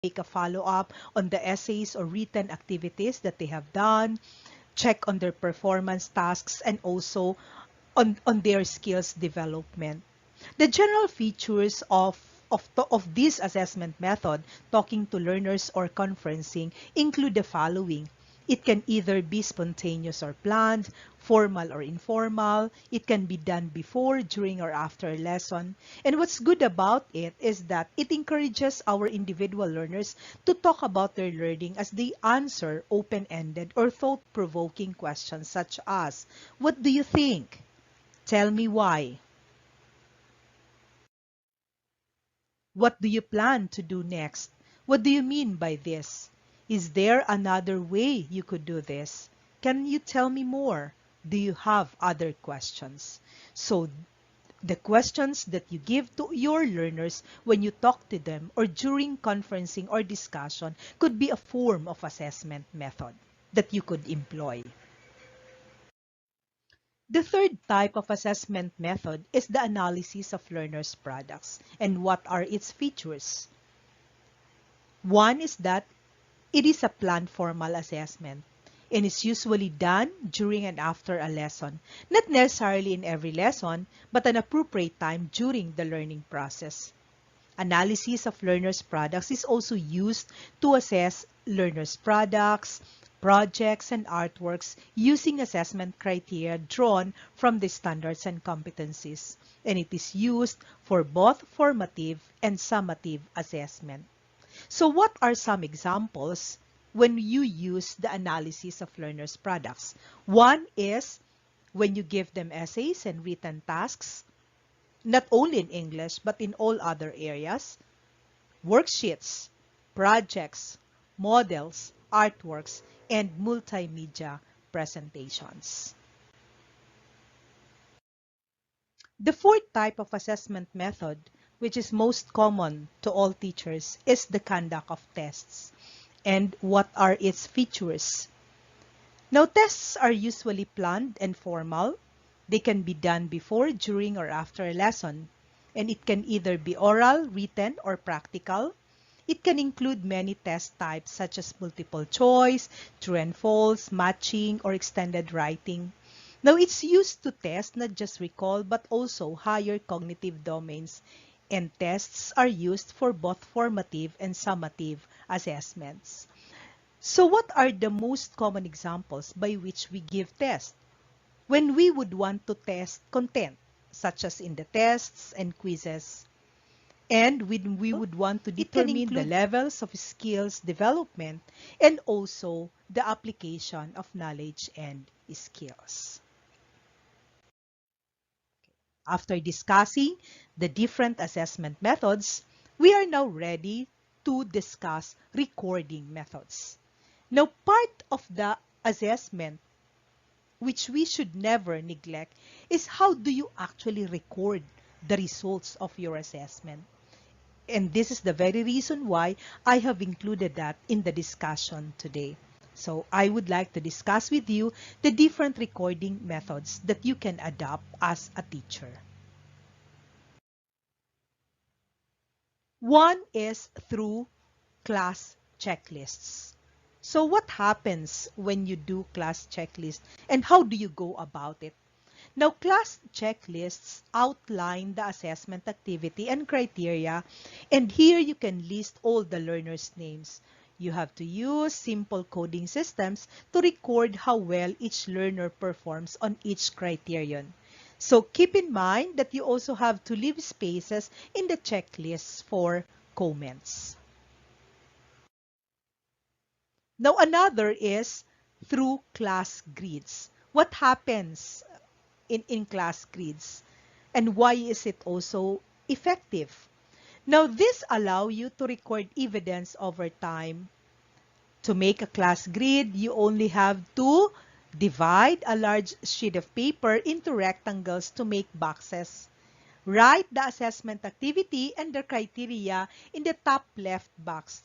make a follow-up on the essays or written activities that they have done, check on their performance tasks, and also on their skills development. The general features of this assessment method, talking to learners or conferencing, include the following. It can either be spontaneous or planned, formal or informal. It can be done before, during, or after a lesson. And what's good about it is that it encourages our individual learners to talk about their learning as they answer open-ended or thought-provoking questions such as, "What do you think? Tell me why. What do you plan to do next? What do you mean by this? Is there another way you could do this? Can you tell me more? Do you have other questions?" So the questions that you give to your learners when you talk to them or during conferencing or discussion could be a form of assessment method that you could employ. The third type of assessment method is the analysis of learners' products. And what are its features? One is that it is a planned formal assessment and is usually done during and after a lesson, not necessarily in every lesson, but an appropriate time during the learning process. Analysis of learners' products is also used to assess learners' products, projects, and artworks using assessment criteria drawn from the standards and competencies, and it is used for both formative and summative assessment. So what are some examples when you use the analysis of learners' products? One is when you give them essays and written tasks, not only in English, but in all other areas, worksheets, projects, models, artworks, and multimedia presentations. The fourth type of assessment method, which is most common to all teachers, is the conduct of tests. And what are its features? Now, tests are usually planned and formal. They can be done before, during, or after a lesson. And it can either be oral, written, or practical. It can include many test types such as multiple choice, true and false, matching, or extended writing. Now, it's used to test not just recall but also higher cognitive domains. And tests are used for both formative and summative assessments. So what are the most common examples by which we give tests? When we would want to test content, such as in the tests and quizzes, and when we would want to determine the levels of skills development and also the application of knowledge and skills. After discussing the different assessment methods, we are now ready to discuss recording methods. Now, part of the assessment which we should never neglect is how do you actually record the results of your assessment. And this is the very reason why I have included that in the discussion today. So I would like to discuss with you the different recording methods that you can adopt as a teacher. One is through class checklists. So what happens when you do class checklists and how do you go about it? Now, class checklists outline the assessment activity and criteria, and here you can list all the learners' names. You have to use simple coding systems to record how well each learner performs on each criterion. So keep in mind that you also have to leave spaces in the checklists for comments. Now, another is through class grids. What happens in class grids? And why is it also effective? Now, this allows you to record evidence over time. To make a class grid, you only have to divide a large sheet of paper into rectangles to make boxes. Write the assessment activity and the criteria in the top left box.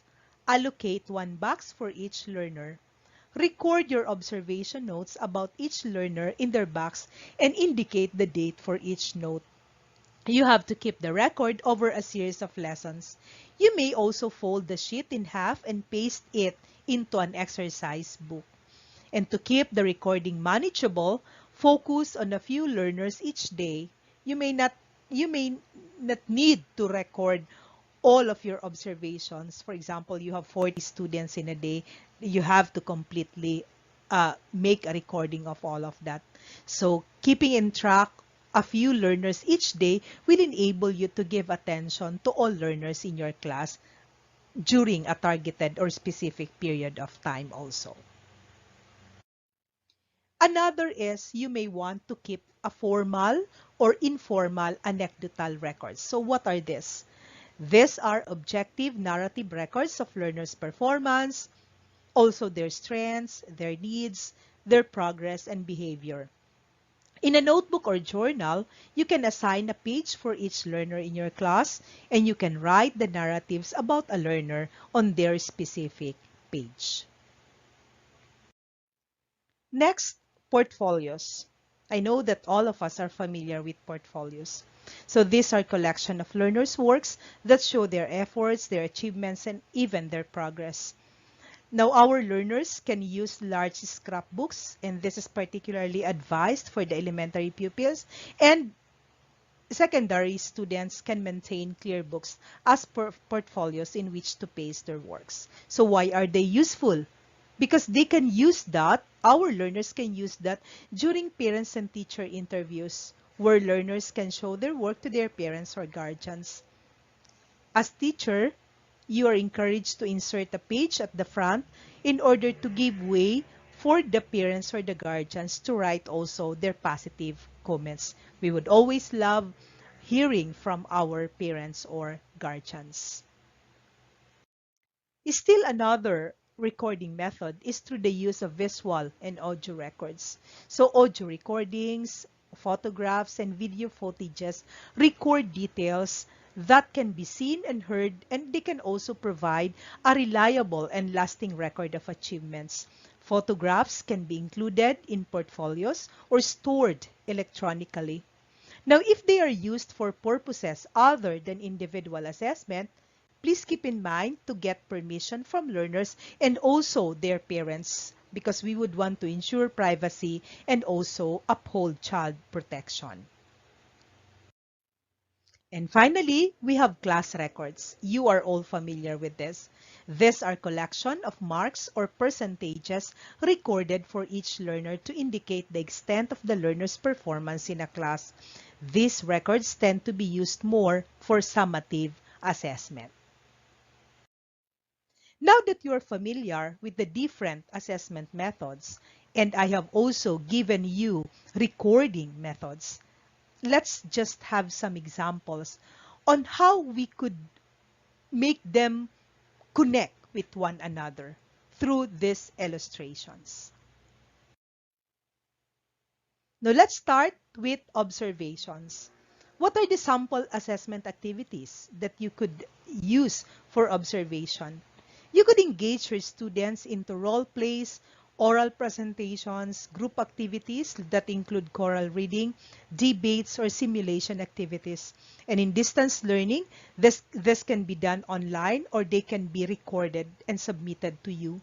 Allocate one box for each learner. Record your observation notes about each learner in their box and indicate the date for each note. You have to keep the record over a series of lessons. You may also fold the sheet in half and paste it into an exercise book. And to keep the recording manageable, focus on a few learners each day. You may not you may not need to record all of your observations. For example, you have 40 students in a day. You have to completely make a recording of all of that. So keeping in track a few learners each day will enable you to give attention to all learners in your class during a targeted or specific period of time also. Another is you may want to keep a formal or informal anecdotal records. So what are these? These are objective narrative records of learners' performance, also their strengths, their needs, their progress, and behavior. In a notebook or journal, you can assign a page for each learner in your class, and you can write the narratives about a learner on their specific page. Next, portfolios. I know that all of us are familiar with portfolios. So these are collection of learners' works that show their efforts, their achievements, and even their progress. Now, our learners can use large scrapbooks, and this is particularly advised for the elementary pupils, and secondary students can maintain clear books as portfolios in which to paste their works. So why are they useful? Because they can use that, our learners can use that during parents and teacher interviews, where learners can show their work to their parents or guardians. As teacher, you are encouraged to insert a page at the front in order to give way for the parents or the guardians to write also their positive comments. We would always love hearing from our parents or guardians. Still another recording method is through the use of visual and audio records. So audio recordings, photographs, and video footages record details that can be seen and heard, and they can also provide a reliable and lasting record of achievements. Photographs can be included in portfolios or stored electronically. Now, if they are used for purposes other than individual assessment, please keep in mind to get permission from learners and also their parents, because we would want to ensure privacy and also uphold child protection. And finally, we have class records. You are all familiar with this. These are collection of marks or percentages recorded for each learner to indicate the extent of the learner's performance in a class. These records tend to be used more for summative assessment. Now that you are familiar with the different assessment methods, and I have also given you recording methods, let's just have some examples on how we could make them connect with one another through these illustrations. Now let's start with observations. What are the sample assessment activities that you could use for observation? You could engage your students into role plays, oral presentations, group activities that include choral reading, debates, or simulation activities. And in distance learning, this can be done online, or they can be recorded and submitted to you.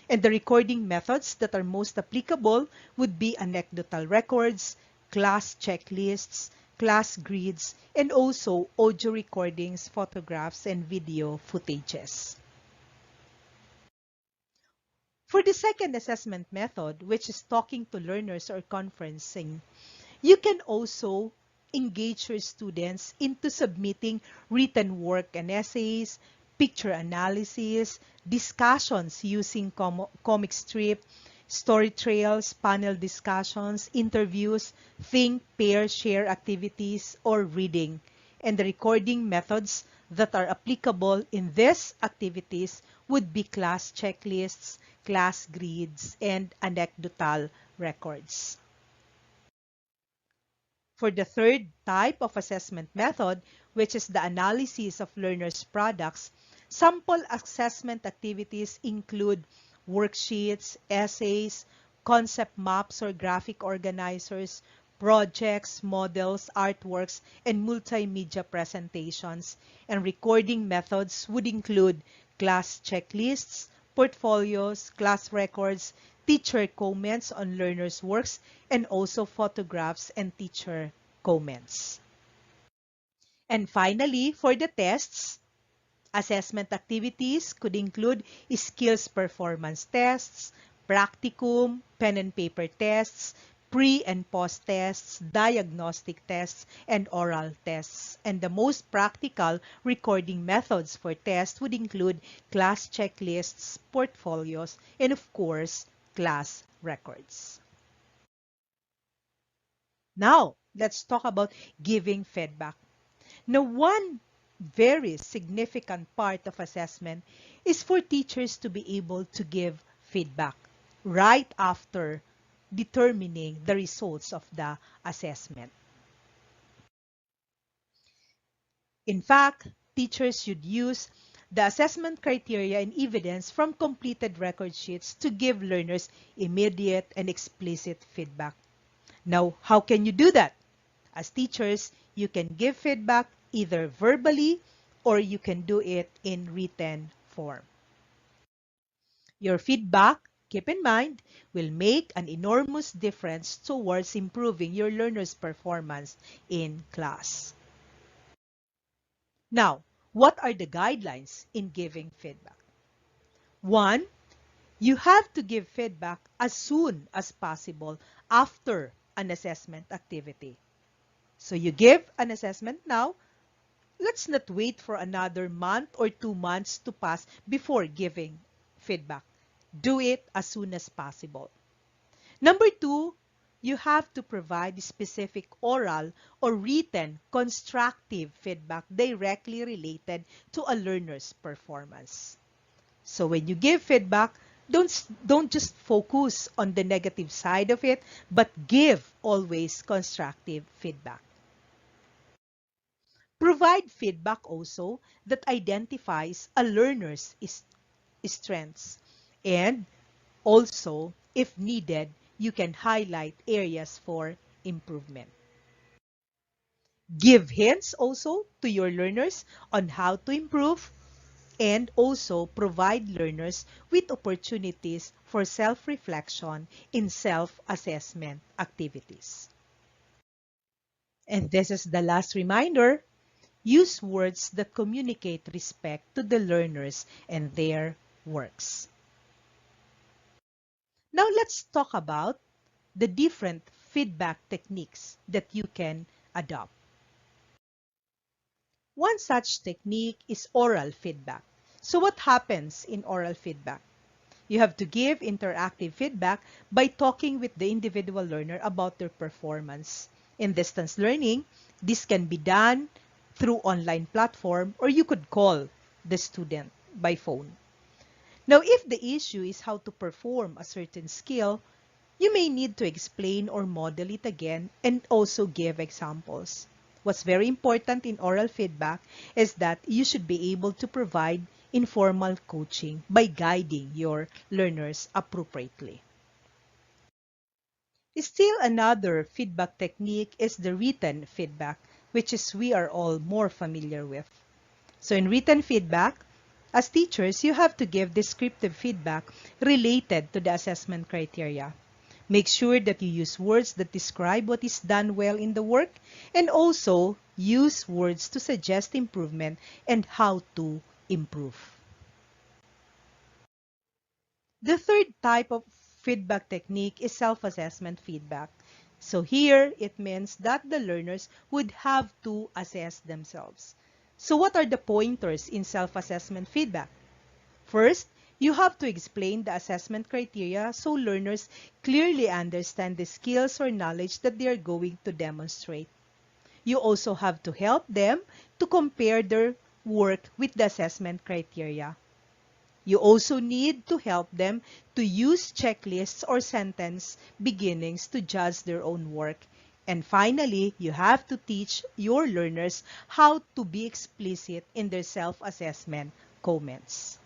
And the recording methods that are most applicable would be anecdotal records, class checklists, class grids, and also audio recordings, photographs, and video footages. For the second assessment method, which is talking to learners or conferencing, you can also engage your students into submitting written work and essays, picture analysis, discussions using comic strip, story trails, panel discussions, interviews, think, pair, share activities, or reading. And the recording methods that are applicable in these activities would be class checklists, class grids, and anecdotal records. For the third type of assessment method, which is the analysis of learners' products, sample assessment activities include worksheets, essays, concept maps or graphic organizers, projects, models, artworks, and multimedia presentations. And recording methods would include class checklists, portfolios, class records, teacher comments on learners' works, and also photographs and teacher comments. And finally, for the tests, assessment activities could include skills performance tests, practicum, pen and paper tests, pre and post tests, diagnostic tests, and oral tests. And the most practical recording methods for tests would include class checklists, portfolios, and of course, class records. Now, let's talk about giving feedback. Now, one very significant part of assessment is for teachers to be able to give feedback right after determining the results of the assessment. In fact, teachers should use the assessment criteria and evidence from completed record sheets to give learners immediate and explicit feedback. Now, how can you do that? As teachers, you can give feedback either verbally or you can do it in written form. Your feedback, keep in mind, will make an enormous difference towards improving your learners' performance in class. Now, what are the guidelines in giving feedback? One, you have to give feedback as soon as possible after an assessment activity. So you give an assessment now. Let's not wait for another month or 2 months to pass before giving feedback. Do it as soon as possible. Number two, you have to provide specific oral or written constructive feedback directly related to a learner's performance. So when you give feedback, don't just focus on the negative side of it, but give always constructive feedback. Provide feedback also that identifies a learner's strengths. And also, if needed, you can highlight areas for improvement. Give hints also to your learners on how to improve and also provide learners with opportunities for self-reflection in self-assessment activities. And this is the last reminder. Use words that communicate respect to the learners and their works. Now let's talk about the different feedback techniques that you can adopt. One such technique is oral feedback. So what happens in oral feedback? You have to give interactive feedback by talking with the individual learner about their performance. In distance learning, this can be done through online platform or you could call the student by phone. Now, if the issue is how to perform a certain skill, you may need to explain or model it again and also give examples. What's very important in oral feedback is that you should be able to provide informal coaching by guiding your learners appropriately. Still another feedback technique is the written feedback, which is we are all more familiar with. So in written feedback, as teachers, you have to give descriptive feedback related to the assessment criteria. Make sure that you use words that describe what is done well in the work and also use words to suggest improvement and how to improve. The third type of feedback technique is self-assessment feedback. So here, it means that the learners would have to assess themselves. So what are the pointers in self-assessment feedback? First, you have to explain the assessment criteria so learners clearly understand the skills or knowledge that they are going to demonstrate. You also have to help them to compare their work with the assessment criteria. You also need to help them to use checklists or sentence beginnings to judge their own work. And finally, you have to teach your learners how to be explicit in their self-assessment comments.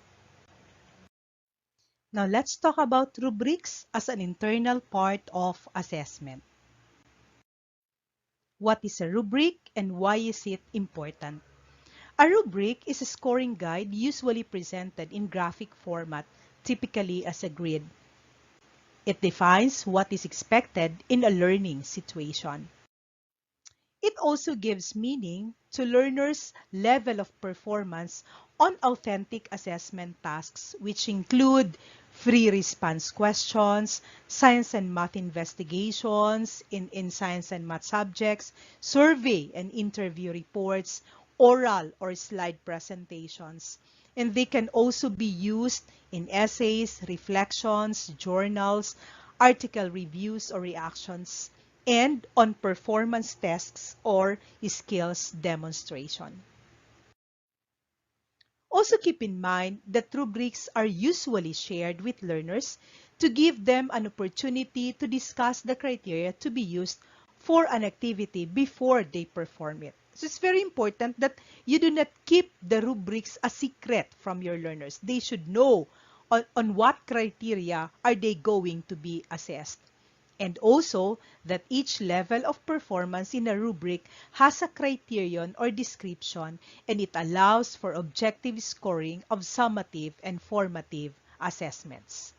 Now let's talk about rubrics as an internal part of assessment. What is a rubric and why is it important? A rubric is a scoring guide usually presented in graphic format, typically as a grid. It defines what is expected in a learning situation. It also gives meaning to learners' level of performance on authentic assessment tasks, which include free response questions, science and math investigations in science and math subjects, survey and interview reports, oral or slide presentations. And they can also be used in essays, reflections, journals, article reviews or reactions, and on performance tests or skills demonstration. Also keep in mind that rubrics are usually shared with learners to give them an opportunity to discuss the criteria to be used for an activity before they perform it. So it's very important that you do not keep the rubrics a secret from your learners. They should know on what criteria are they going to be assessed. And also that each level of performance in a rubric has a criterion or description, and it allows for objective scoring of summative and formative assessments.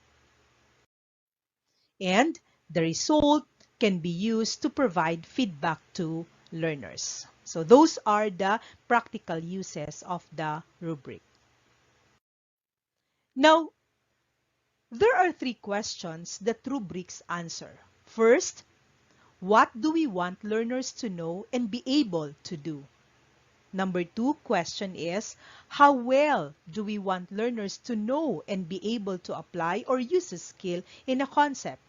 And the result can be used to provide feedback to learners. So those are the practical uses of the rubric. Now, there are three questions that rubrics answer. First, what do we want learners to know and be able to do? Number two question is, how well do we want learners to know and be able to apply or use a skill in a concept?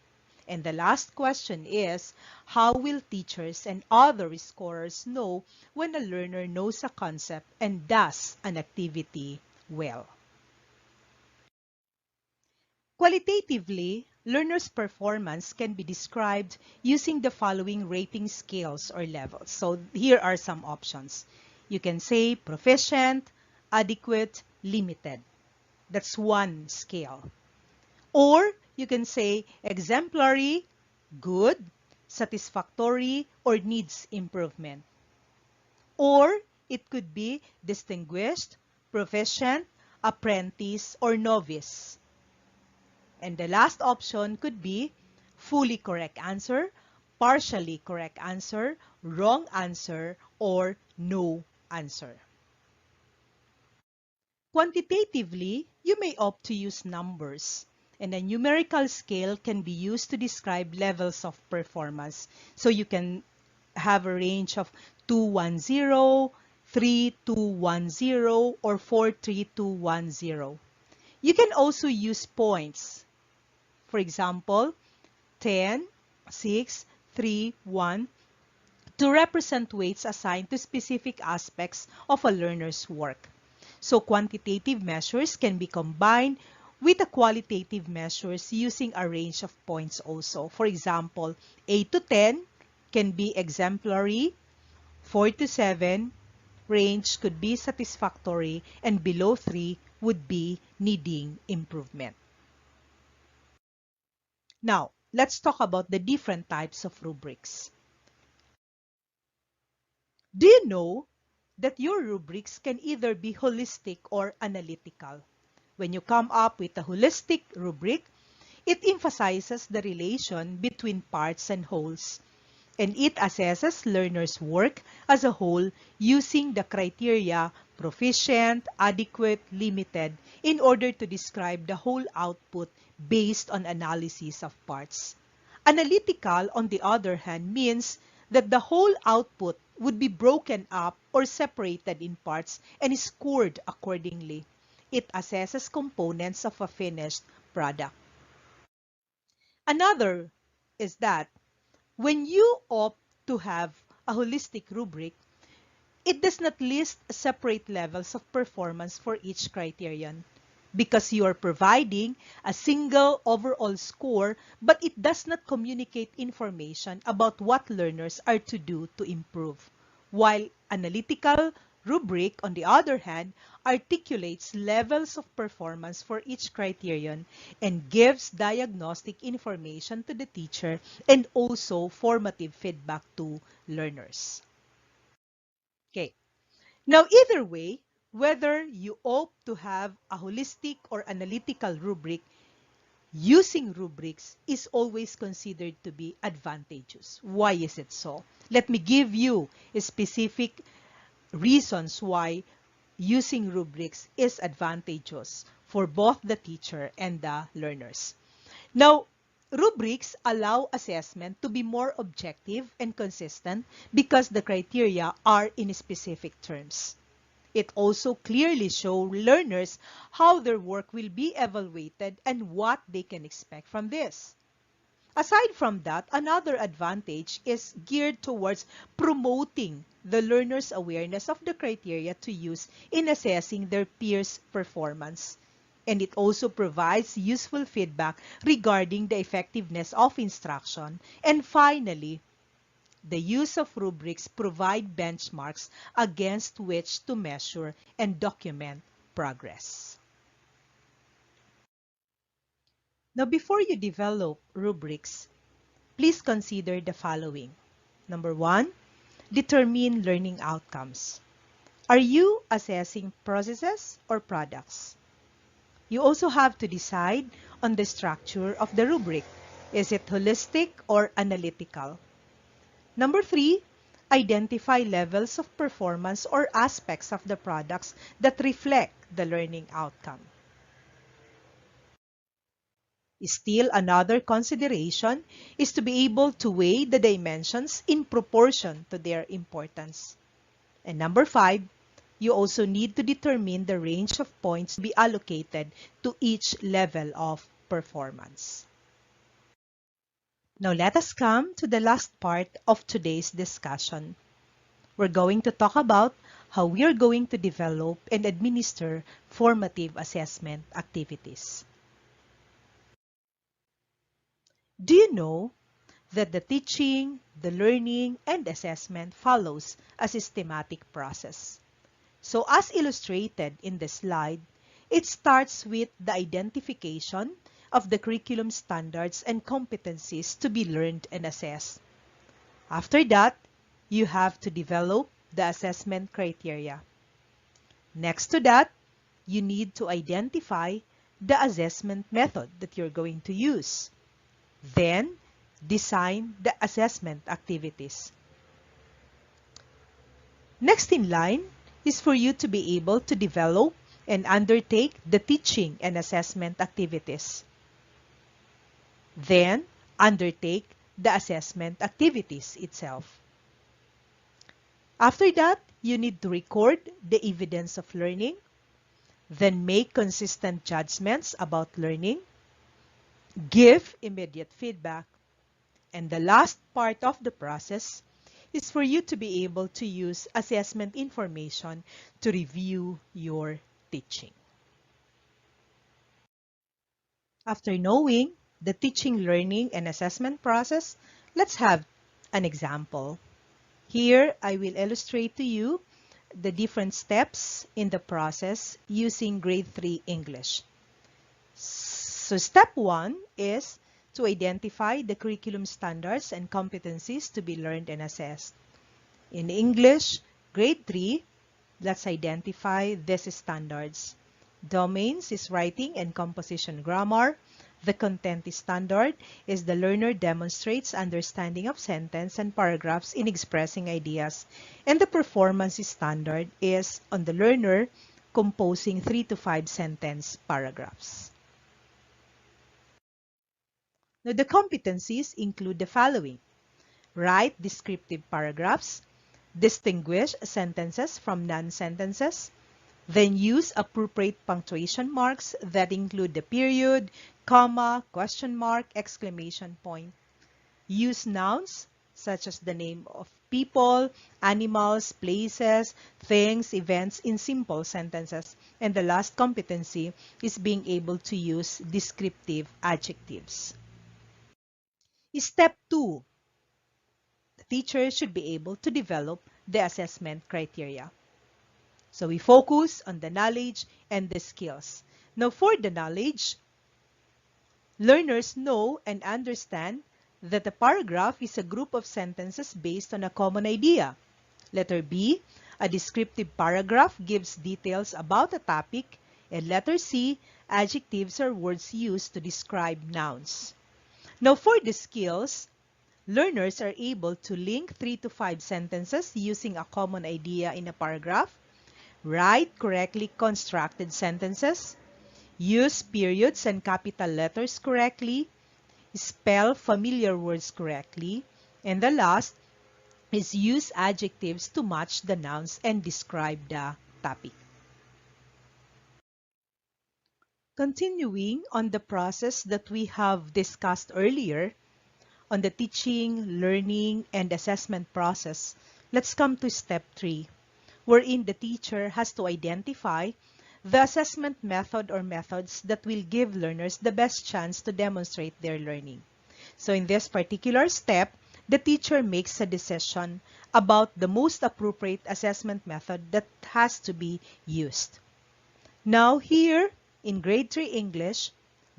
And the last question is, how will teachers and other scorers know when a learner knows a concept and does an activity well? Qualitatively, learners' performance can be described using the following rating scales or levels. So here are some options. You can say proficient, adequate, limited. That's one scale. Or you can say exemplary, good, satisfactory, or needs improvement. Or it could be distinguished, proficient, apprentice, or novice. And the last option could be fully correct answer, partially correct answer, wrong answer, or no answer. Quantitatively, you may opt to use numbers, and a numerical scale can be used to describe levels of performance. So you can have a range of 210, 3210, or 43210. You can also use points. For example, 10, 6, 3, 1 to represent weights assigned to specific aspects of a learner's work. So quantitative measures can be combined with the qualitative measures using a range of points also. For example, 8 to 10 can be exemplary, 4 to 7 range could be satisfactory, and below 3 would be needing improvement. Now, let's talk about the different types of rubrics. Do you know that your rubrics can either be holistic or analytical? When you come up with a holistic rubric, it emphasizes the relation between parts and wholes, and it assesses learners' work as a whole using the criteria proficient, adequate, limited in order to describe the whole output based on analysis of parts. Analytical, on the other hand, means that the whole output would be broken up or separated in parts and scored accordingly. It assesses components of a finished product. Another is that when you opt to have a holistic rubric, it does not list separate levels of performance for each criterion because you are providing a single overall score, but it does not communicate information about what learners are to do to improve. While analytical Rubric, on the other hand, articulates levels of performance for each criterion and gives diagnostic information to the teacher and also formative feedback to learners. Okay. Now, either way, whether you opt to have a holistic or analytical rubric, using rubrics is always considered to be advantageous. Why is it so? Let me give you specific reasons why using rubrics is advantageous for both the teacher and the learners. Now, rubrics allow assessment to be more objective and consistent because the criteria are in specific terms. It also clearly shows learners how their work will be evaluated and what they can expect from this. Aside from that, another advantage is geared towards promoting the learner's awareness of the criteria to use in assessing their peers' performance. And it also provides useful feedback regarding the effectiveness of instruction. And finally, the use of rubrics provide benchmarks against which to measure and document progress. Now, before you develop rubrics, please consider the following. Number one, determine learning outcomes. Are you assessing processes or products? You also have to decide on the structure of the rubric. Is it holistic or analytical? Number three, identify levels of performance or aspects of the products that reflect the learning outcome. Still, another consideration is to be able to weigh the dimensions in proportion to their importance. And number five, you also need to determine the range of points to be allocated to each level of performance. Now let us come to the last part of today's discussion. We're going to talk about how we are going to develop and administer formative assessment activities. Do you know that the teaching, the learning, and assessment follows a systematic process? So as illustrated in the slide, it starts with the identification of the curriculum standards and competencies to be learned and assessed. After that, you have to develop the assessment criteria. Next to that, you need to identify the assessment method that you're going to use. Then, design the assessment activities. Next in line is for you to be able to develop and undertake the teaching and assessment activities. Then, undertake the assessment activities itself. After that, you need to record the evidence of learning, then make consistent judgments about learning, give immediate feedback, and the last part of the process is for you to be able to use assessment information to review your teaching. After knowing the teaching, learning, and assessment process, let's have an example. Here, I will illustrate to you the different steps in the process using grade 3 English. So step 1 is to identify the curriculum standards and competencies to be learned and assessed. In English, grade 3, let's identify these standards. Domains is writing and composition grammar. The content standard is the learner demonstrates understanding of sentence and paragraphs in expressing ideas. And the performance standard is on the learner composing 3 to 5 sentence paragraphs. Now, the competencies include the following. Write descriptive paragraphs, distinguish sentences from non-sentences, then use appropriate punctuation marks that include the period, comma, question mark, exclamation point. Use nouns such as the name of people, animals, places, things, events in simple sentences. And the last competency is being able to use descriptive adjectives. Step 2. The teacher should be able to develop the assessment criteria. So we focus on the knowledge and the skills. Now for the knowledge, learners know and understand that a paragraph is a group of sentences based on a common idea. Letter B, a descriptive paragraph gives details about a topic. And letter C, adjectives are words used to describe nouns. Now for the skills, learners are able to link 3 to 5 sentences using a common idea in a paragraph, write correctly constructed sentences, use periods and capital letters correctly, spell familiar words correctly, and the last is use adjectives to match the nouns and describe the topic. Continuing on the process that we have discussed earlier, on the teaching, learning, and assessment process, let's come to step 3, wherein the teacher has to identify the assessment method or methods that will give learners the best chance to demonstrate their learning. So in this particular step, the teacher makes a decision about the most appropriate assessment method that has to be used. Now here, in grade 3 English,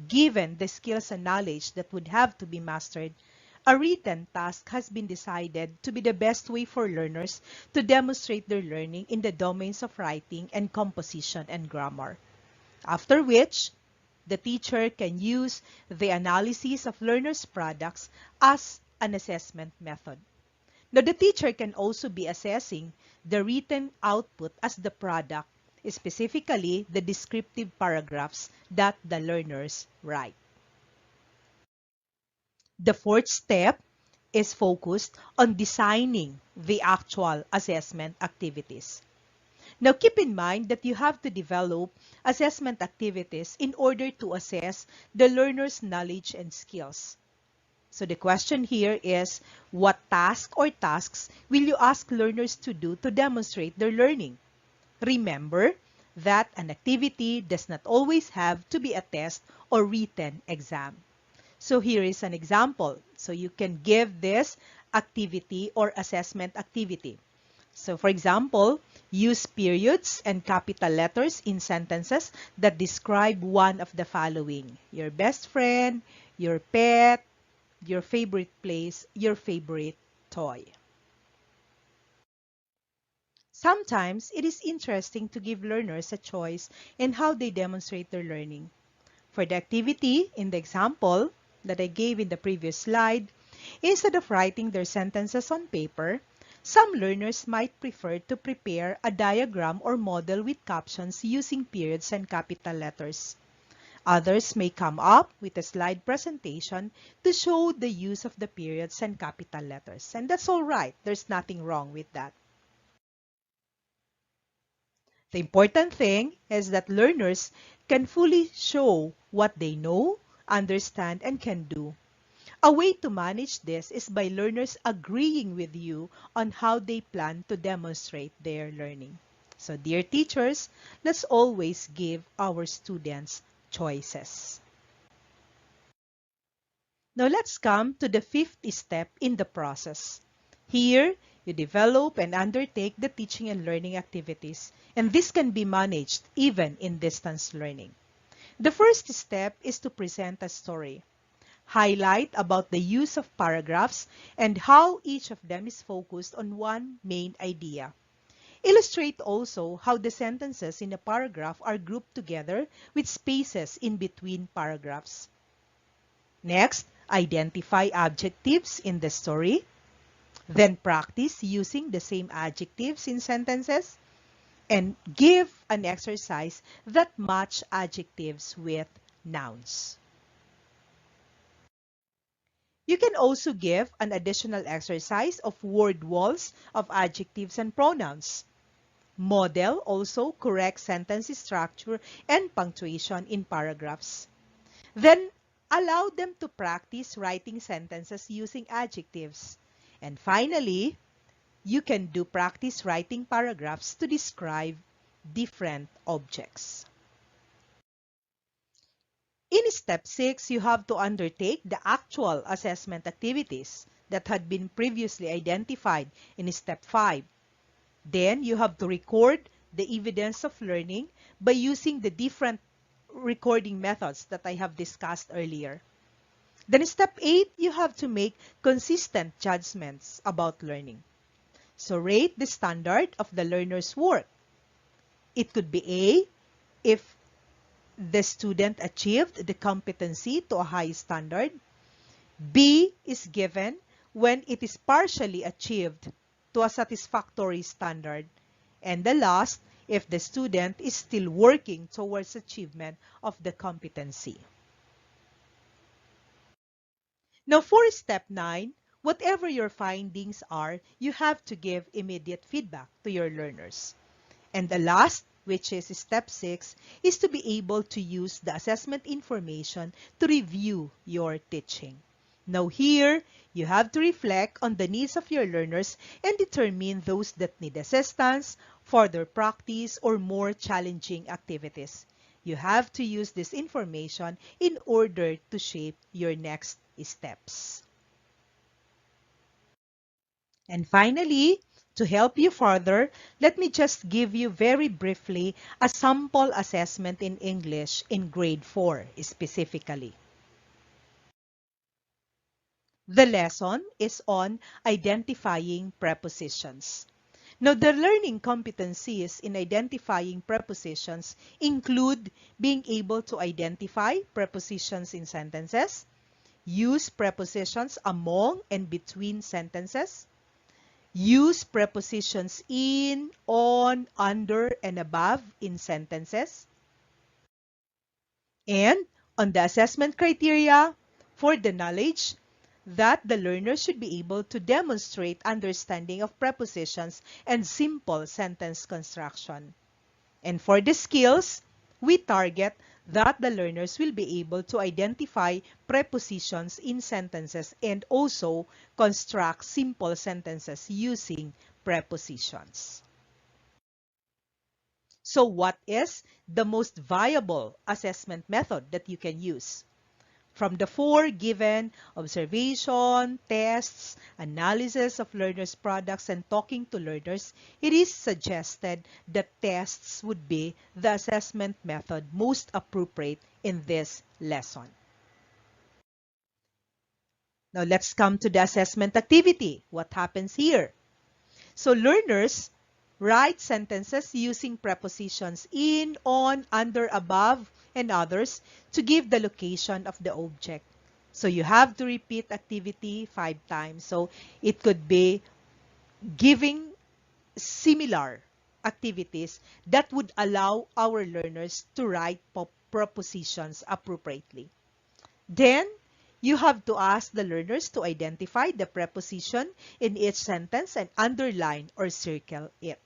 given the skills and knowledge that would have to be mastered, a written task has been decided to be the best way for learners to demonstrate their learning in the domains of writing and composition and grammar. After which, the teacher can use the analysis of learners' products as an assessment method. Now, the teacher can also be assessing the written output as the product, specifically the descriptive paragraphs that the learners write. The fourth step is focused on designing the actual assessment activities. Now, keep in mind that you have to develop assessment activities in order to assess the learner's knowledge and skills. So the question here is, what task or tasks will you ask learners to do to demonstrate their learning? Remember that an activity does not always have to be a test or written exam. So here is an example. So you can give this activity or assessment activity. So for example, use periods and capital letters in sentences that describe one of the following: your best friend, your pet, your favorite place, your favorite toy. Sometimes it is interesting to give learners a choice in how they demonstrate their learning. For the activity in the example that I gave in the previous slide, instead of writing their sentences on paper, some learners might prefer to prepare a diagram or model with captions using periods and capital letters. Others may come up with a slide presentation to show the use of the periods and capital letters. And that's all right. There's nothing wrong with that. The important thing is that learners can fully show what they know, understand, and can do. A way to manage this is by learners agreeing with you on how they plan to demonstrate their learning. So, dear teachers, let's always give our students choices. Now, let's come to the fifth step in the process. Here, you develop and undertake the teaching and learning activities, and this can be managed even in distance learning. The first step is to present a story. Highlight about the use of paragraphs and how each of them is focused on one main idea. Illustrate also how the sentences in a paragraph are grouped together with spaces in between paragraphs. Next, identify adjectives in the story. Then practice using the same adjectives in sentences. And give an exercise that match adjectives with nouns. You can also give an additional exercise of word walls of adjectives and pronouns. Model also correct sentence structure and punctuation in paragraphs. Then allow them to practice writing sentences using adjectives. And finally, you can do practice writing paragraphs to describe different objects. In step 6, you have to undertake the actual assessment activities that had been previously identified in step 5. Then you have to record the evidence of learning by using the different recording methods that I have discussed earlier. Then step 8, you have to make consistent judgments about learning. So rate the standard of the learner's work. It could be A, if the student achieved the competency to a high standard. B is given when it is partially achieved to a satisfactory standard. And the last, if the student is still working towards achievement of the competency. Now for step 9, whatever your findings are, you have to give immediate feedback to your learners. And the last, which is step 6, is to be able to use the assessment information to review your teaching. Now here, you have to reflect on the needs of your learners and determine those that need assistance, further practice, or more challenging activities. You have to use this information in order to shape your next steps. And finally, to help you further, let me just give you very briefly a sample assessment in English in grade 4 specifically. The lesson is on identifying prepositions. Now, the learning competencies in identifying prepositions include being able to identify prepositions in sentences, use prepositions among and between sentences, use prepositions in, on, under, and above in sentences. And on the assessment criteria for the knowledge that the learner should be able to demonstrate understanding of prepositions and simple sentence construction. And for the skills, we target that the learners will be able to identify prepositions in sentences and also construct simple sentences using prepositions. So what is the most viable assessment method that you can use? From the 4 given, observation, tests, analysis of learners' products, and talking to learners, it is suggested that tests would be the assessment method most appropriate in this lesson. Now let's come to the assessment activity. What happens here? So learners write sentences using prepositions in, on, under, above, and others to give the location of the object. So you have to repeat activity 5 times. So it could be giving similar activities that would allow our learners to write propositions appropriately. Then, you have to ask the learners to identify the preposition in each sentence and underline or circle it.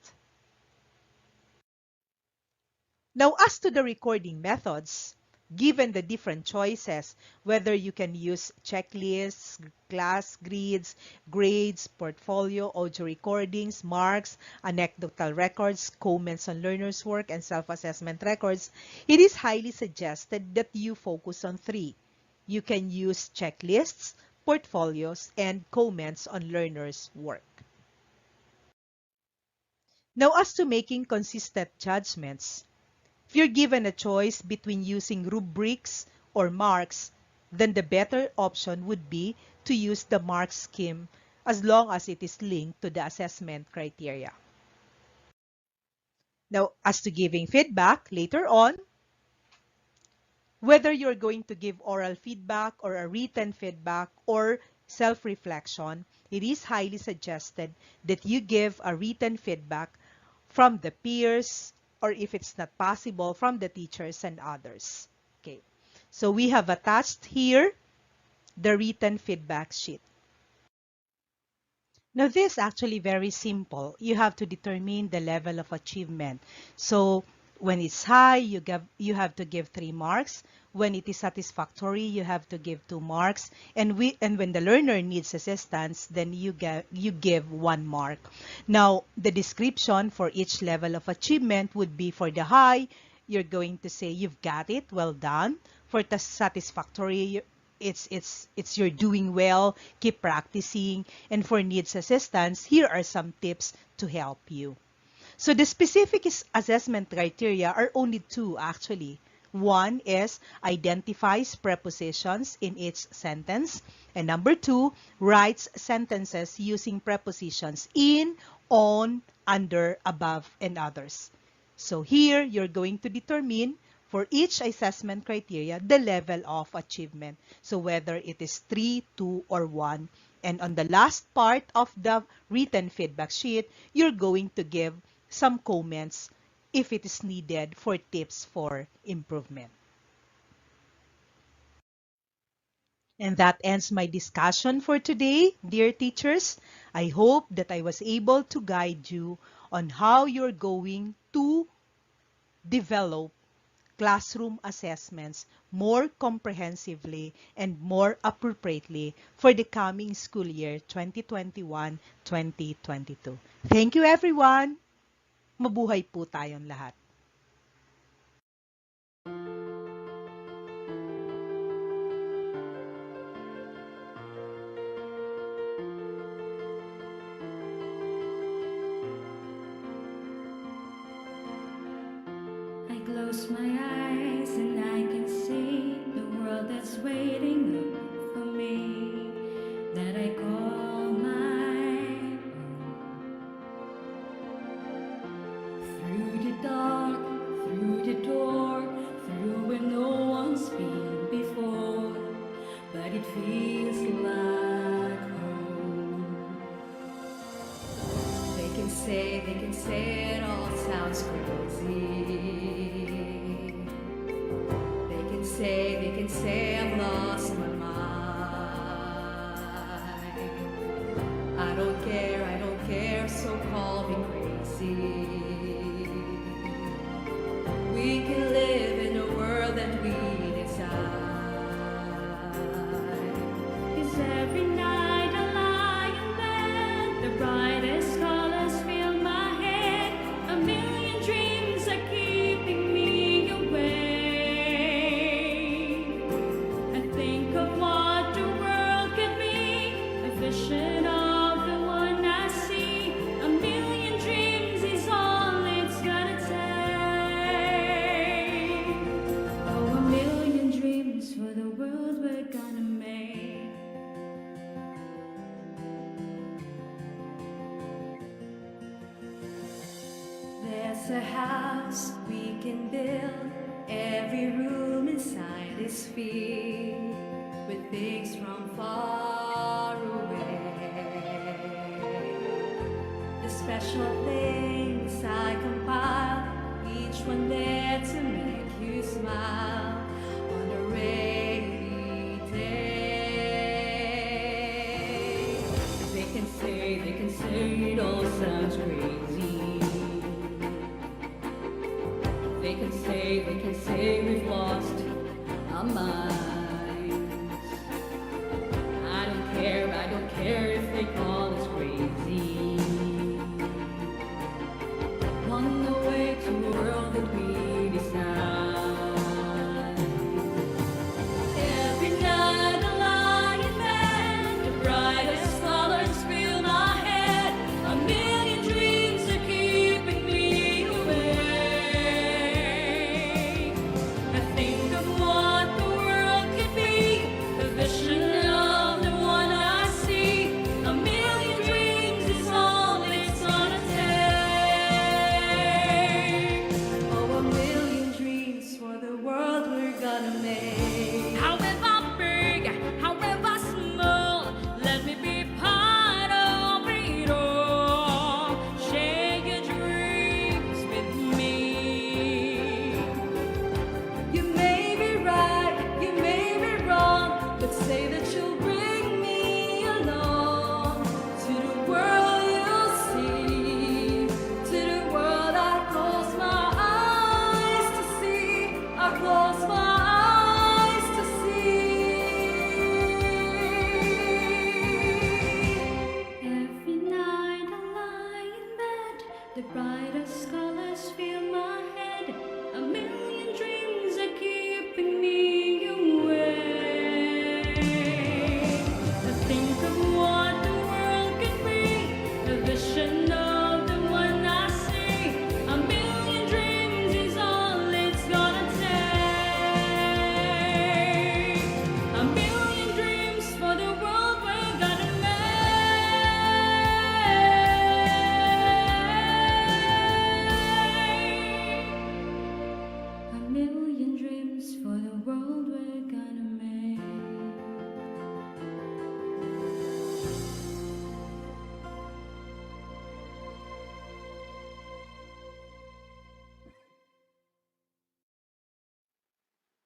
Now, as to the recording methods, given the different choices, whether you can use checklists, class grids, grades, portfolio, audio recordings, marks, anecdotal records, comments on learners' work, and self-assessment records, it is highly suggested that you focus on 3. You can use checklists, portfolios, and comments on learners' work. Now, as to making consistent judgments, if you're given a choice between using rubrics or marks, then the better option would be to use the mark scheme as long as it is linked to the assessment criteria. Now, as to giving feedback later on, whether you're going to give oral feedback or a written feedback or self-reflection, it is highly suggested that you give a written feedback from the peers, or if it's not possible, from the teachers and others. Okay, so we have attached here the written feedback sheet. Now this is actually very simple. You have to determine the level of achievement. So when it's high, you have to give 3 marks. When it is satisfactory, you have to give 2 marks. And when the learner needs assistance, then you give 1 mark. Now the description for each level of achievement would be: for the high, you're going to say you've got it, well done. For the satisfactory, it's you're doing well, keep practicing. And for needs assistance, here are some tips to help you. So the specific assessment criteria are only two actually. One is identifies prepositions in each sentence, and number two, writes sentences using prepositions in, on, under, above, and others. So here, you're going to determine for each assessment criteria the level of achievement. So whether it is 3, 2, or 1. And on the last part of the written feedback sheet, you're going to give some comments if it is needed for tips for improvement. And that ends my discussion for today, dear teachers. I hope that I was able to guide you on how you're going to develop classroom assessments more comprehensively and more appropriately for the coming school year 2021-2022. Thank you everyone! Mabuhay po tayong lahat. I close my eyes and I can see the world that's waiting up for me, that I call my own. Through the dark, through the door, through where no one's been before, but it feels like home. They can say it all sounds crazy. They can say I've lost my mind. I don't care, so call me crazy. We can live in a world that we decide. 'Cause every night I lie in bed, the brightest colors fill my head, a million dreams are keeping me awake. I think of what the world could be, a vision of the one I see. A million dreams is all it's gonna take. Oh, a million dreams for the world we're gonna make. There's a house we can build, every room inside is filled with things from far away. The special things I compile, each one there to make you smile on a rainy day. They can say it all sounds crazy. They can say we've lost our minds. I don't care if they call us crazy. On the way to a world that we design. Every night I lie in bed, the brightest colors fill my head, a million dreams are keeping me awake. I think of what the world could be, the vision of the one I see. A million dreams is all it's gonna take. Oh, a million dreams for the world we're gonna make. However big, however small, let me be part of it all. Share your dreams with me. You may be right, you may be wrong, but say that you'll bring me along to the world you'll see, to the world I close my eyes to see, I close my eyes to see. Every night I lie in bed, the brightest colors fill my head, a million dreams are keeping me awake.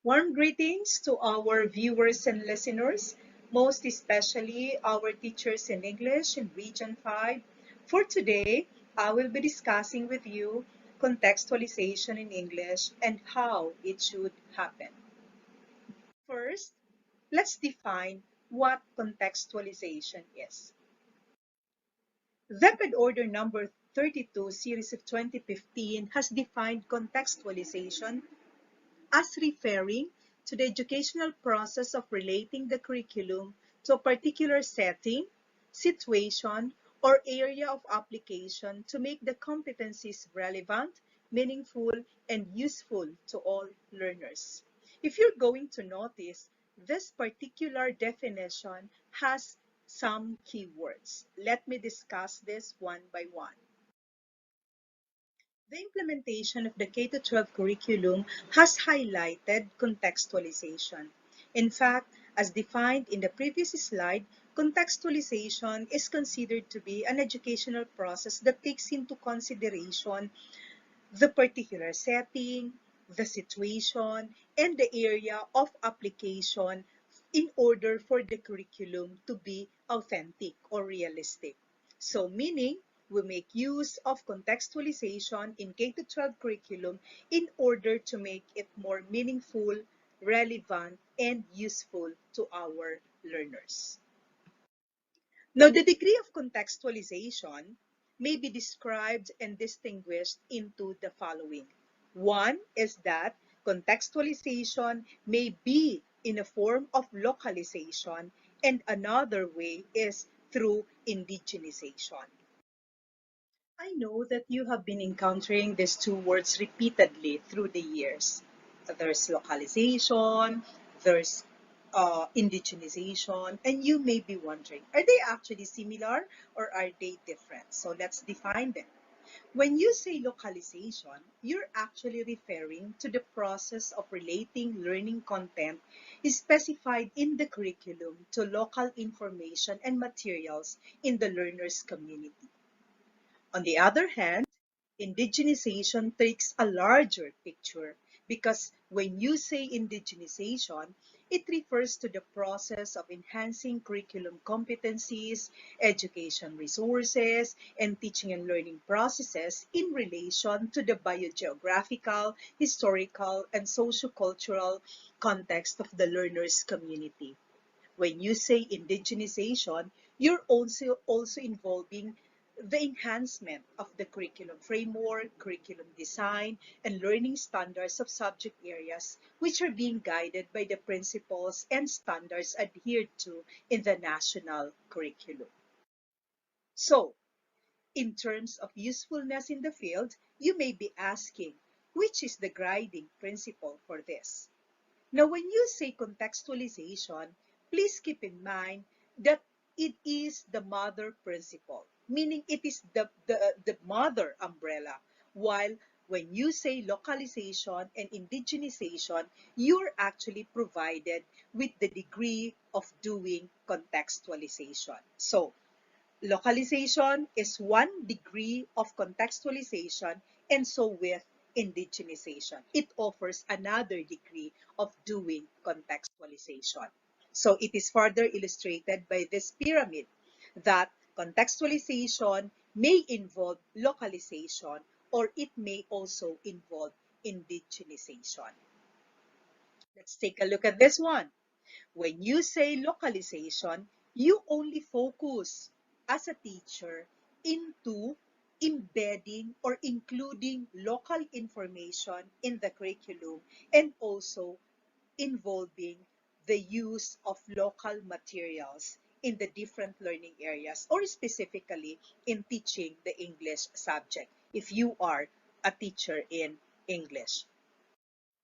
Warm greetings to our viewers and listeners, most especially our teachers in English in Region 5. For today, I will be discussing with you contextualization in English and how it should happen. First, let's define what contextualization is. Veped Order number 32, series of 2015, has defined contextualization as referring to the educational process of relating the curriculum to a particular setting, situation, or area of application to make the competencies relevant, meaningful, and useful to all learners. If you're going to notice, this particular definition has some keywords. Let me discuss this one by one. The implementation of the K-12 curriculum has highlighted contextualization. In fact, as defined in the previous slide, contextualization is considered to be an educational process that takes into consideration the particular setting, the situation, and the area of application in order for the curriculum to be authentic or realistic. So meaning, we make use of contextualization in K-12 curriculum in order to make it more meaningful, relevant, and useful to our learners. Now, the degree of contextualization may be described and distinguished into the following. One is that contextualization may be in a form of localization, and another way is through indigenization. I know that you have been encountering these two words repeatedly through the years. There's localization, there's indigenization, and you may be wondering, are they actually similar or are they different? So let's define them. When you say localization, you're actually referring to the process of relating learning content specified in the curriculum to local information and materials in the learner's community. On the other hand, indigenization takes a larger picture because when you say indigenization, it refers to the process of enhancing curriculum competencies, education resources, and teaching and learning processes in relation to the biogeographical, historical, and sociocultural context of the learner's community. When you say indigenization, you're also involving the enhancement of the curriculum framework, curriculum design, and learning standards of subject areas, which are being guided by the principles and standards adhered to in the national curriculum. So, in terms of usefulness in the field, you may be asking, which is the guiding principle for this? Now, when you say contextualization, please keep in mind that it is the mother principle, meaning it is the mother umbrella, while when you say localization and indigenization, you're actually provided with the degree of doing contextualization. So, localization is one degree of contextualization, and so with indigenization. It offers another degree of doing contextualization. So it is further illustrated by this pyramid that contextualization may involve localization or it may also involve indigenization. Let's take a look at this one. When you say localization, you only focus as a teacher into embedding or including local information in the curriculum and also involving the use of local materials in the different learning areas or specifically in teaching the English subject if you are a teacher in English.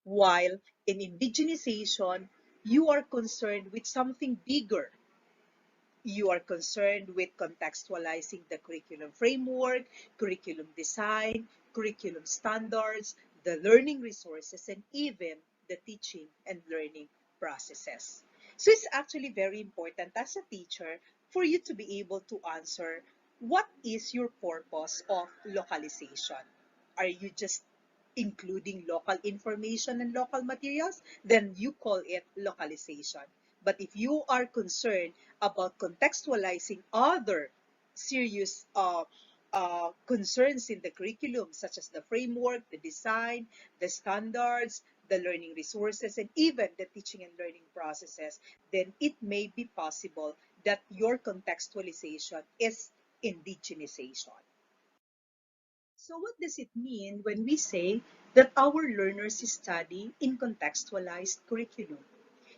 While in indigenization, you are concerned with something bigger. You are concerned with contextualizing the curriculum framework, curriculum design, curriculum standards, the learning resources, and even the teaching and learning processes. So it's actually very important as a teacher for you to be able to answer what is your purpose of localization. Are you just including local information and local materials, then you call it localization. But if you are concerned about contextualizing other serious concerns in the curriculum, such as the framework, the design, the standards, the learning resources, and even the teaching and learning processes, then it may be possible that your contextualization is indigenization. So what does it mean when we say that our learners study in contextualized curriculum?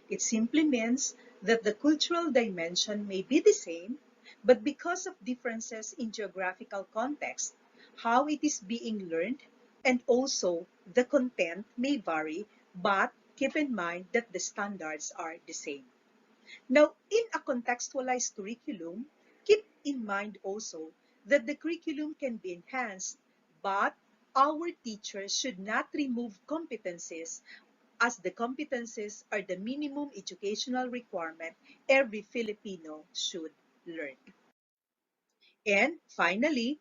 It simply means that the cultural dimension may be the same, but because of differences in geographical context, how it is being learned and also the content may vary, but keep in mind that the standards are the same. Now, in a contextualized curriculum, keep in mind also that the curriculum can be enhanced, but our teachers should not remove competencies, as the competencies are the minimum educational requirement every Filipino should learn. And finally,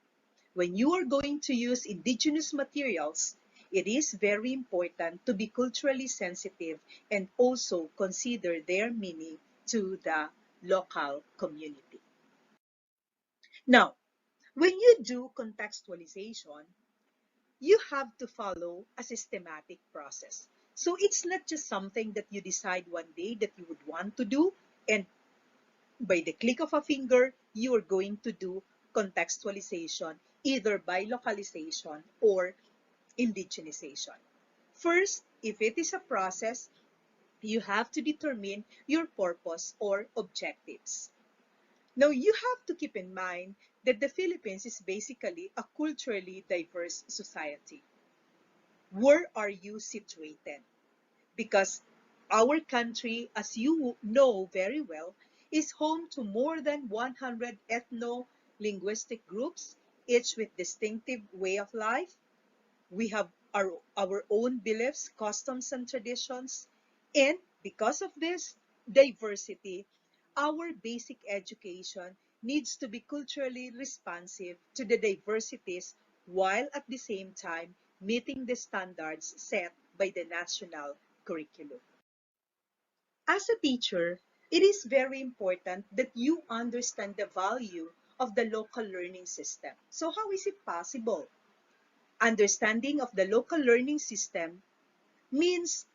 when you are going to use indigenous materials, it is very important to be culturally sensitive and also consider their meaning to the local community. Now, when you do contextualization, you have to follow a systematic process. So it's not just something that you decide one day that you would want to do, and by the click of a finger, you are going to do contextualization, either by localization or indigenization. First, if it is a process, you have to determine your purpose or objectives. Now, you have to keep in mind that the Philippines is basically a culturally diverse society. Where are you situated? Because our country, as you know very well, is home to more than 100 ethno-linguistic groups, each with distinctive way of life. We have our own beliefs, customs, and traditions. And because of this diversity, our basic education needs to be culturally responsive to the diversities while at the same time meeting the standards set by the national curriculum. As a teacher, it is very important that you understand the value of the local learning system. So how is it possible? Understanding of the local learning system means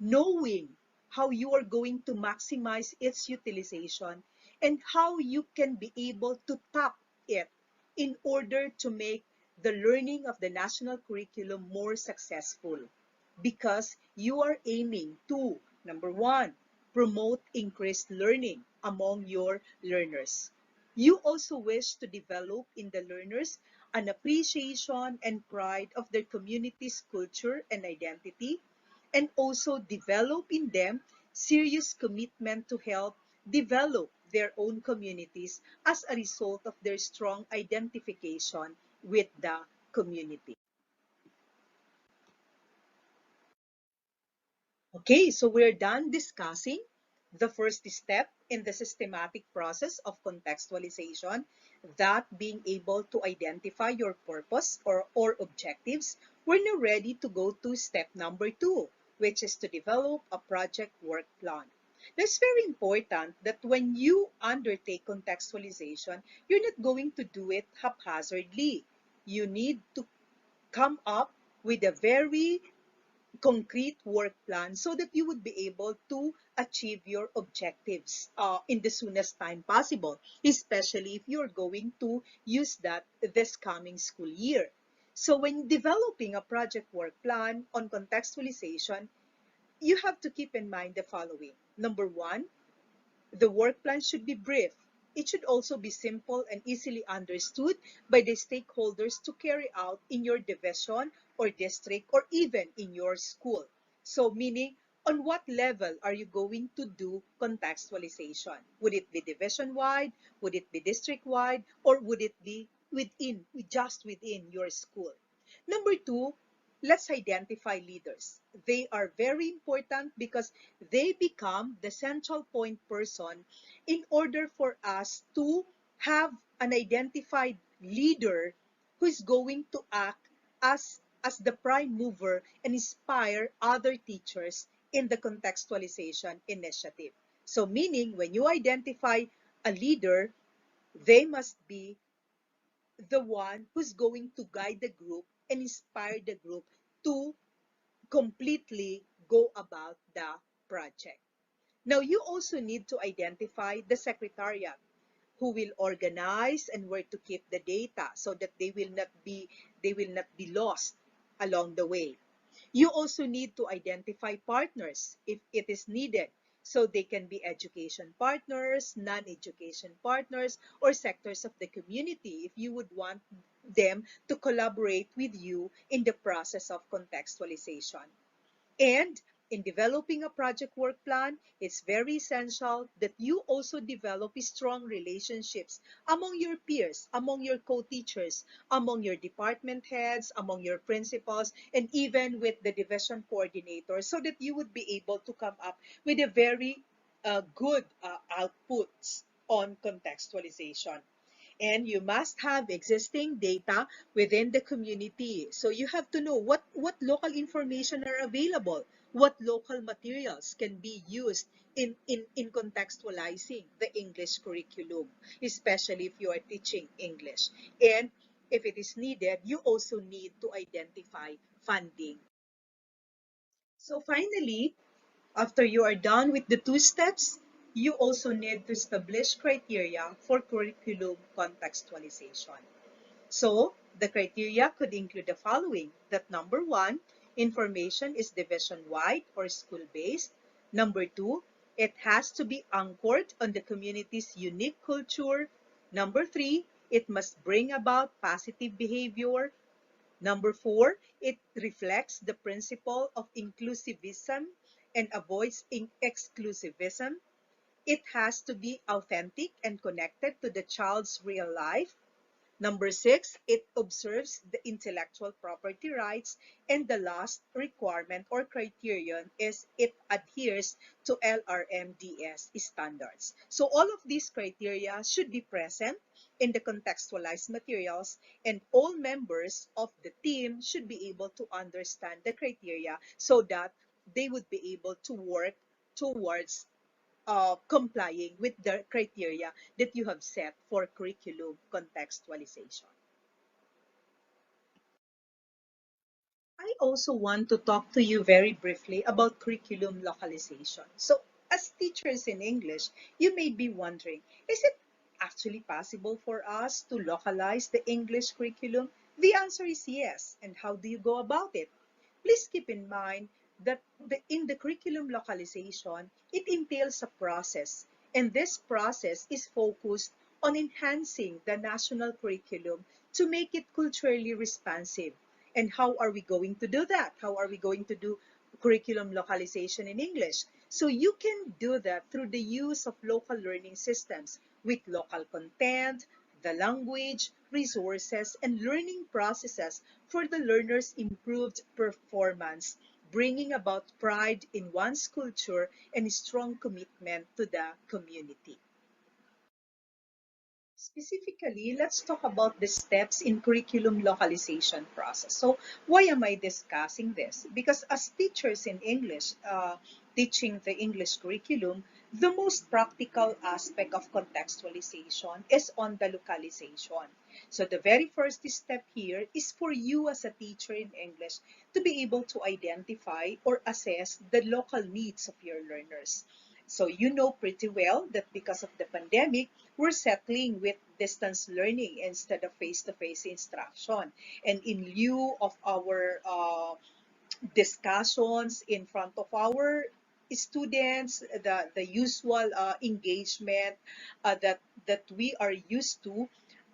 knowing how you are going to maximize its utilization and how you can be able to tap it in order to make the learning of the national curriculum more successful, because you are aiming to, number one, promote increased learning among your learners. You also wish to develop in the learners an appreciation and pride of their community's culture and identity, and also develop in them serious commitment to help develop their own communities as a result of their strong identification with the community. Okay, so we're done discussing the first step in the systematic process of contextualization, that being able to identify your purpose or objectives. We're now ready to go to step number two, which is to develop a project work plan. Now, it's very important that when you undertake contextualization, you're not going to do it haphazardly. You need to come up with a very concrete work plan so that you would be able to achieve your objectives in the soonest time possible, especially if you're going to use that this coming school year. So when developing a project work plan on contextualization, you have to keep in mind the following. Number one, the work plan should be brief. It should also be simple and easily understood by the stakeholders to carry out in your division or district or even in your school. So meaning, on what level are you going to do contextualization? Would it be division-wide? Would it be district-wide? Or would it be just within your school? Number two, let's identify leaders. They are very important because they become the central point person in order for us to have an identified leader who is going to act as as the prime mover and inspire other teachers in the contextualization initiative. So meaning when you identify a leader, they must be the one who's going to guide the group and inspire the group to completely go about the project. Now, you also need to identify the secretariat who will organize and where to keep the data so that they will not be lost along the way. You also need to identify partners if it is needed. So they can be education partners, non-education partners, or sectors of the community if you would want them to collaborate with you in the process of contextualization. And in developing a project work plan, it's very essential that you also develop strong relationships among your peers, among your co-teachers, among your department heads, among your principals, and even with the division coordinator so that you would be able to come up with a very good outputs on contextualization. And you must have existing data within the community. So you have to know what local information are available, what local materials can be used in contextualizing the English curriculum, especially if you are teaching English. And if it is needed, you also need to identify funding. So finally, after you are done with the two steps, you also need to establish criteria for curriculum contextualization. So the criteria could include the following: that number one, information is division-wide or school-based. Number two, it has to be anchored on the community's unique culture. Number three, it must bring about positive behavior. Number four, it reflects the principle of inclusivism and avoids exclusivism. It has to be authentic and connected to the child's real life. Number six, it observes the intellectual property rights. And the last requirement or criterion is it adheres to LRMDS standards. So all of these criteria should be present in the contextualized materials, and all members of the team should be able to understand the criteria so that they would be able to work towards complying with the criteria that you have set for curriculum contextualization. I also want to talk to you very briefly about curriculum localization. So, as teachers in English, you may be wondering, is it actually possible for us to localize the English curriculum? The answer is yes. And how do you go about it? Please keep in mind that in the curriculum localization, it entails a process, and this process is focused on enhancing the national curriculum to make it culturally responsive. And how are we going to do that? How are we going to do curriculum localization in English? So you can do that through the use of local learning systems with local content, the language, resources, and learning processes for the learner's improved performance, bringing about pride in one's culture and strong commitment to the community. Specifically, let's talk about the steps in curriculum localization process. So why am I discussing this? Because as teachers in English, teaching the English curriculum, the most practical aspect of contextualization is on the localization. So the very first step here is for you as a teacher in English to be able to identify or assess the local needs of your learners. So you know pretty well that because of the pandemic, we're settling with distance learning instead of face-to-face instruction. And in lieu of our discussions in front of our students, the usual engagement that we are used to,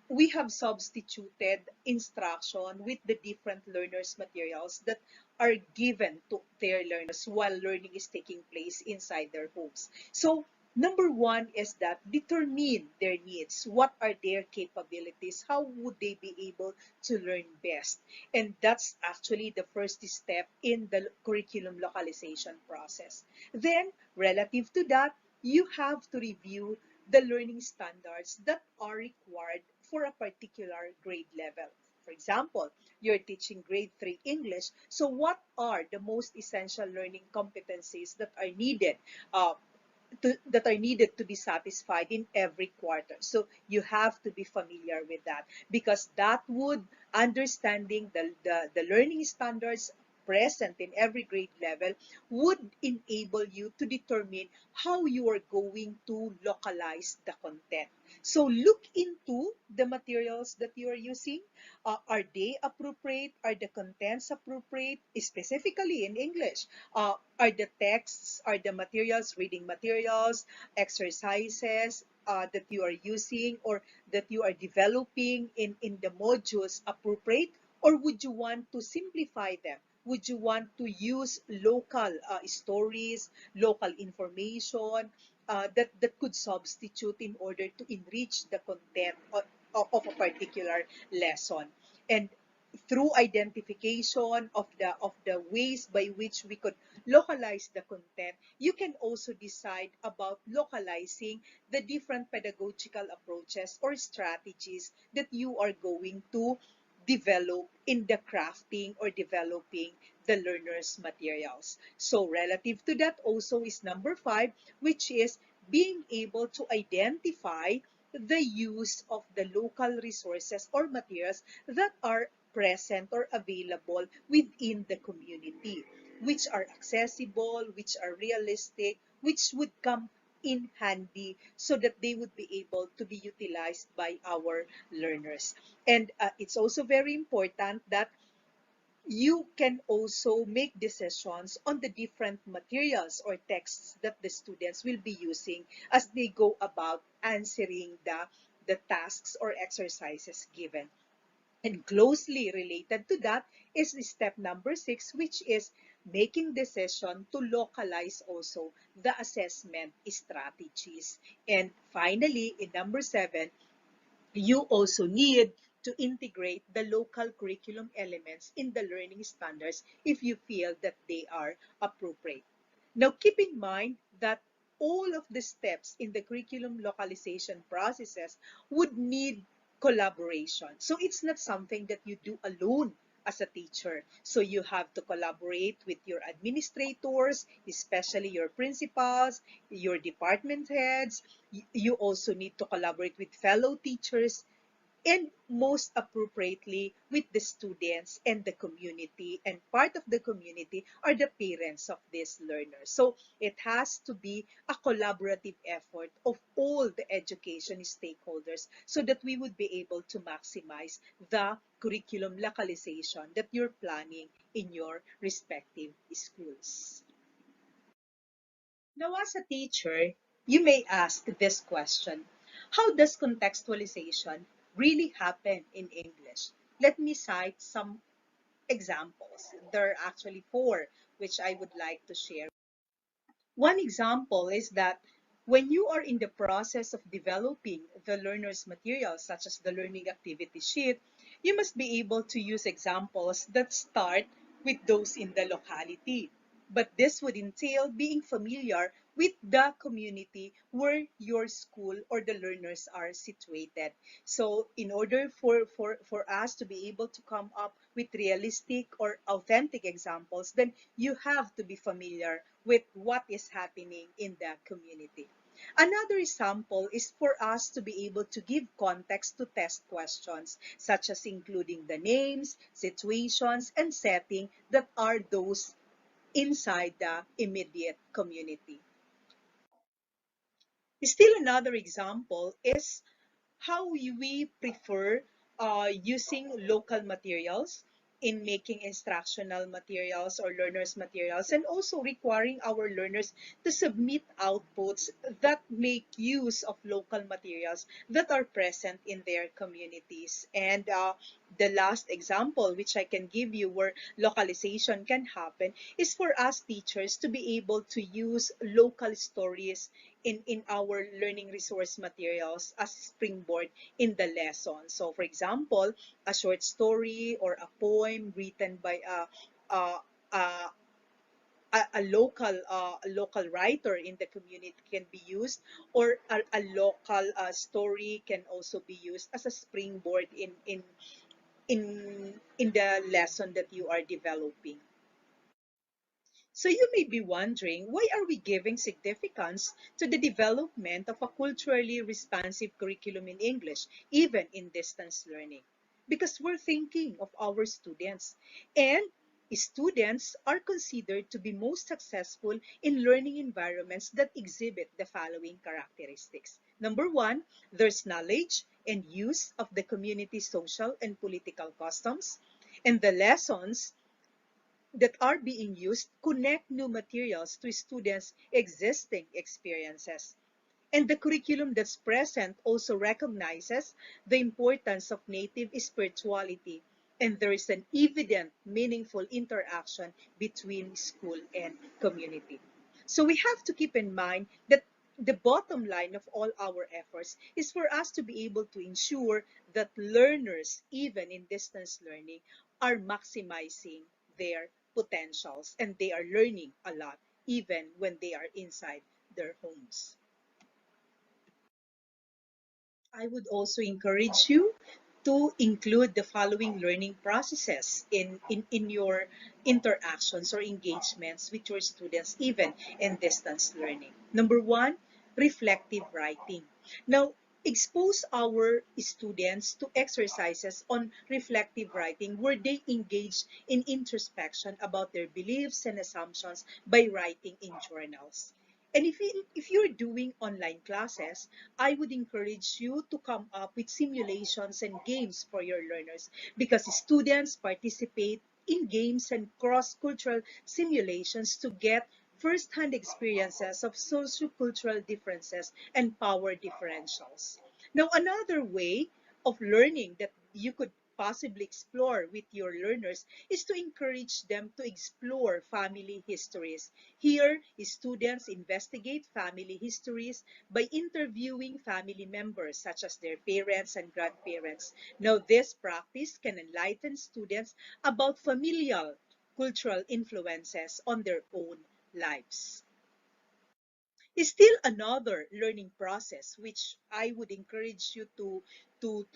we have substituted instruction with the different learners materials that are given to their learners while learning is taking place inside their homes. So number one is that determine their needs. What are their capabilities? How would they be able to learn best? And that's actually the first step in the curriculum localization process. Then, relative to that, you have to review the learning standards that are required for a particular grade level. For example, you're teaching grade 3 English. So what are the most essential learning competencies that are needed uh, that are needed to be satisfied in every quarter? So you have to be familiar with that, because that would understanding the learning standards present in every grade level would enable you to determine how you are going to localize the content. So look into the materials that you are using. Are they appropriate? Are the contents appropriate, specifically in English? Are the texts, are the materials, reading materials, exercises that you are using or that you are developing in the modules appropriate? Or would you want to simplify them? Would you want to use local stories, local information that could substitute in order to enrich the content of a particular lesson? And through identification of the ways by which we could localize the content, you can also decide about localizing the different pedagogical approaches or strategies that you are going to develop in the crafting or developing the learner's materials. So relative to that also is number 5, which is being able to identify the use of the local resources or materials that are present or available within the community, which are accessible, which are realistic, which would come in handy so that they would be able to be utilized by our learners. And it's also very important that you can also make decisions on the different materials or texts that the students will be using as they go about answering the tasks or exercises given. And closely related to that is step number 6, which is making decision to localize also the assessment strategies. And finally, in number 7, you also need to integrate the local curriculum elements in the learning standards if you feel that they are appropriate. Now, keep in mind that all of the steps in the curriculum localization processes would need collaboration. So it's not something that you do alone as a teacher. So you have to collaborate with your administrators, especially your principals, your department heads. You also need to collaborate with fellow teachers, and most appropriately with the students and the community. And part of the community are the parents of these learners. So it has to be a collaborative effort of all the education stakeholders so that we would be able to maximize the curriculum localization that you're planning in your respective schools. Now, as a teacher, you may ask this question: how does contextualization really happen in English? Let me cite some examples. There are actually 4 which I would like to share. One example is that when you are in the process of developing the learner's materials, such as the learning activity sheet, you must be able to use examples that start with those in the locality. But this would entail being familiar with the community where your school or the learners are situated. So in order for us to be able to come up with realistic or authentic examples, then you have to be familiar with what is happening in the community. Another example is for us to be able to give context to test questions, such as including the names, situations, and setting that are those inside the immediate community. Still another example is how we prefer using local materials in making instructional materials or learners materials, and also requiring our learners to submit outputs that make use of local materials that are present in their communities. And the last example which I can give you where localization can happen is for us teachers to be able to use local stories in our learning resource materials as springboard in the lesson. So for example, a short story or a poem written by a, a, a local writer in the community can be used, or a local story can also be used as a springboard in the lesson that you are developing. So you may be wondering, why are we giving significance to the development of a culturally responsive curriculum in English, even in distance learning? Because we're thinking of our students, and students are considered to be most successful in learning environments that exhibit the following characteristics. Number one, there's knowledge and use of the community's social and political customs, and the lessons that are being used connect new materials to students' existing experiences. And the curriculum that's present also recognizes the importance of native spirituality, and there is an evident, meaningful interaction between school and community. So we have to keep in mind that the bottom line of all our efforts is for us to be able to ensure that learners, even in distance learning, are maximizing their potentials and they are learning a lot even when they are inside their homes. I would also encourage you to include the following learning processes in your interactions or engagements with your students, even in distance learning. Number one, reflective writing. Now, expose our students to exercises on reflective writing where they engage in introspection about their beliefs and assumptions by writing in journals. And if you're doing online classes, I would encourage you to come up with simulations and games for your learners because students participate in games and cross-cultural simulations to get first-hand experiences of socio-cultural differences and power differentials. Now, another way of learning that you could possibly explore with your learners is to encourage them to explore family histories. Here, students investigate family histories by interviewing family members such as their parents and grandparents. Now, this practice can enlighten students about familial cultural influences on their own lives. Is still another learning process which I would encourage you to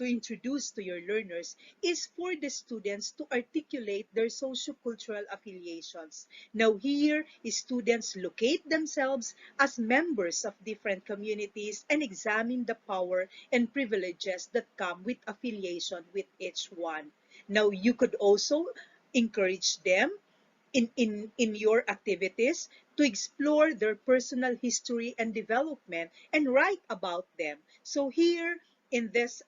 introduce to your learners is for the students to articulate their sociocultural affiliations. Now here, students locate themselves as members of different communities and examine the power and privileges that come with affiliation with each one. Now you could also encourage them in your activities to explore their personal history and development and write about them. So here in this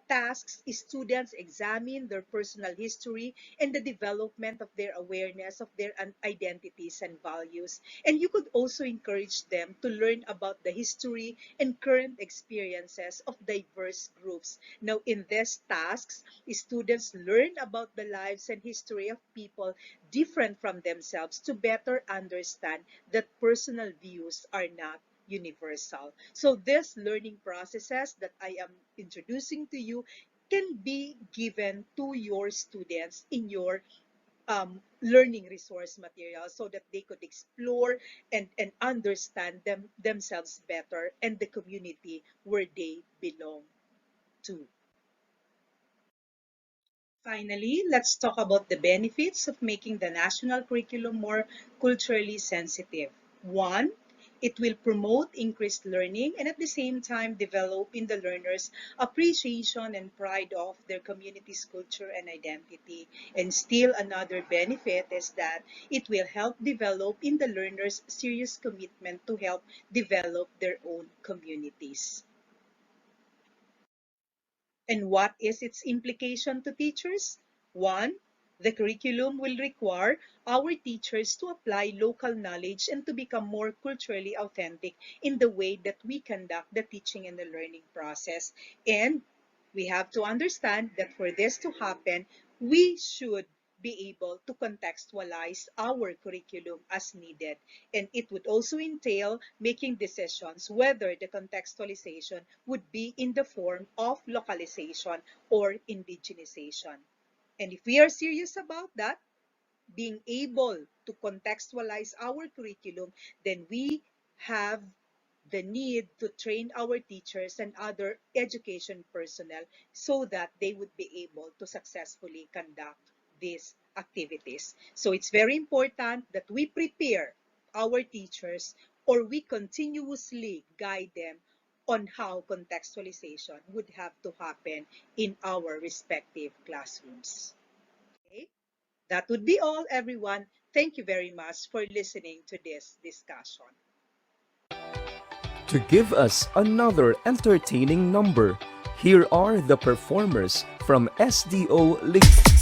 tasks, students examine their personal history and the development of their awareness of their identities and values. And you could also encourage them to learn about the history and current experiences of diverse groups. Now, in these tasks, students learn about the lives and history of people different from themselves to better understand that personal views are not universal. So these learning processes that I am introducing to you can be given to your students in your learning resource material so that they could explore and understand themselves better and the community where they belong to. Finally, let's talk about the benefits of making the national curriculum more culturally sensitive. One, it will promote increased learning and at the same time develop in the learners appreciation and pride of their community's culture and identity. And still another benefit is that it will help develop in the learners serious commitment to help develop their own communities. And what is its implication to teachers? One, the curriculum will require our teachers to apply local knowledge and to become more culturally authentic in the way that we conduct the teaching and the learning process. And we have to understand that for this to happen, we should be able to contextualize our curriculum as needed. And it would also entail making decisions whether the contextualization would be in the form of localization or indigenization. And if we are serious about that, being able to contextualize our curriculum, then we have the need to train our teachers and other education personnel so that they would be able to successfully conduct these activities. So it's very important that we prepare our teachers or we continuously guide them on how contextualization would have to happen in our respective classrooms. Okay? That would be all, everyone. Thank you very much for listening to this discussion. To give us another entertaining number, here are the performers from SDO League.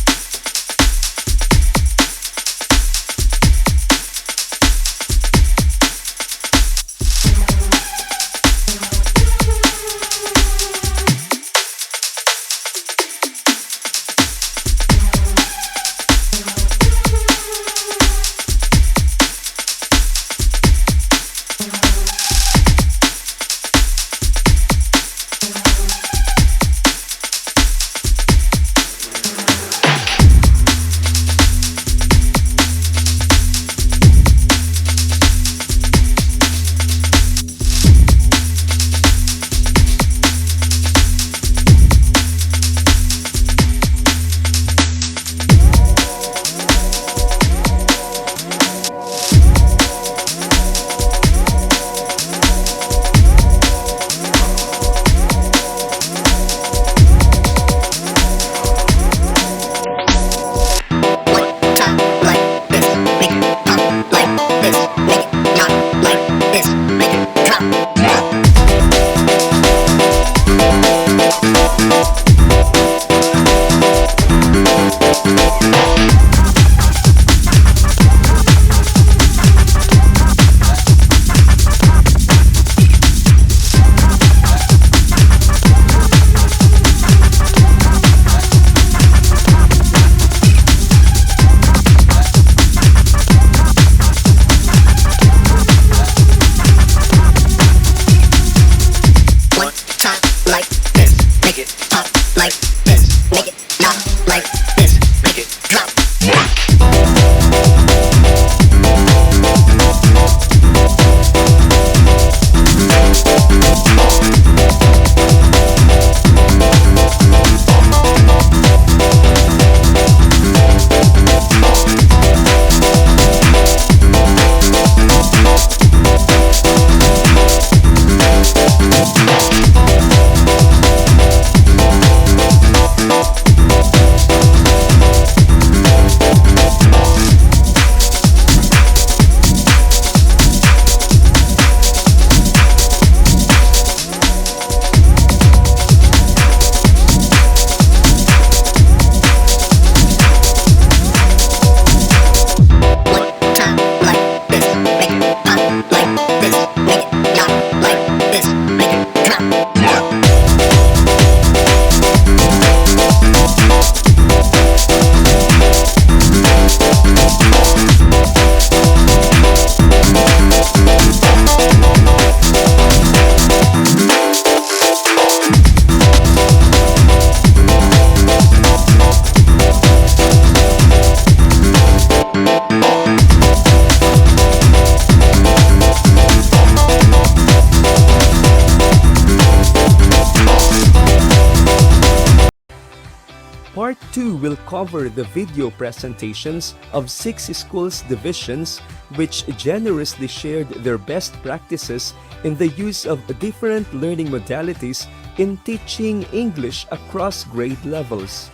Part 2 will cover the video presentations of 6 schools divisions which generously shared their best practices in the use of different learning modalities in teaching English across grade levels.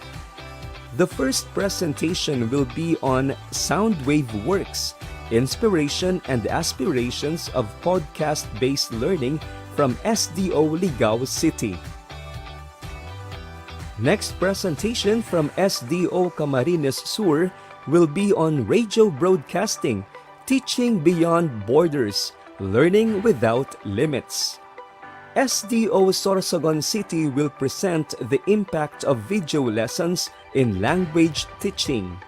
The first presentation will be on Soundwave Works, Inspiration and Aspirations of Podcast-Based Learning from SDO Ligao City. Next presentation from SDO Camarines Sur will be on Radio Broadcasting, Teaching Beyond Borders, Learning Without Limits. SDO Sorsogon City will present the impact of video lessons in language teaching.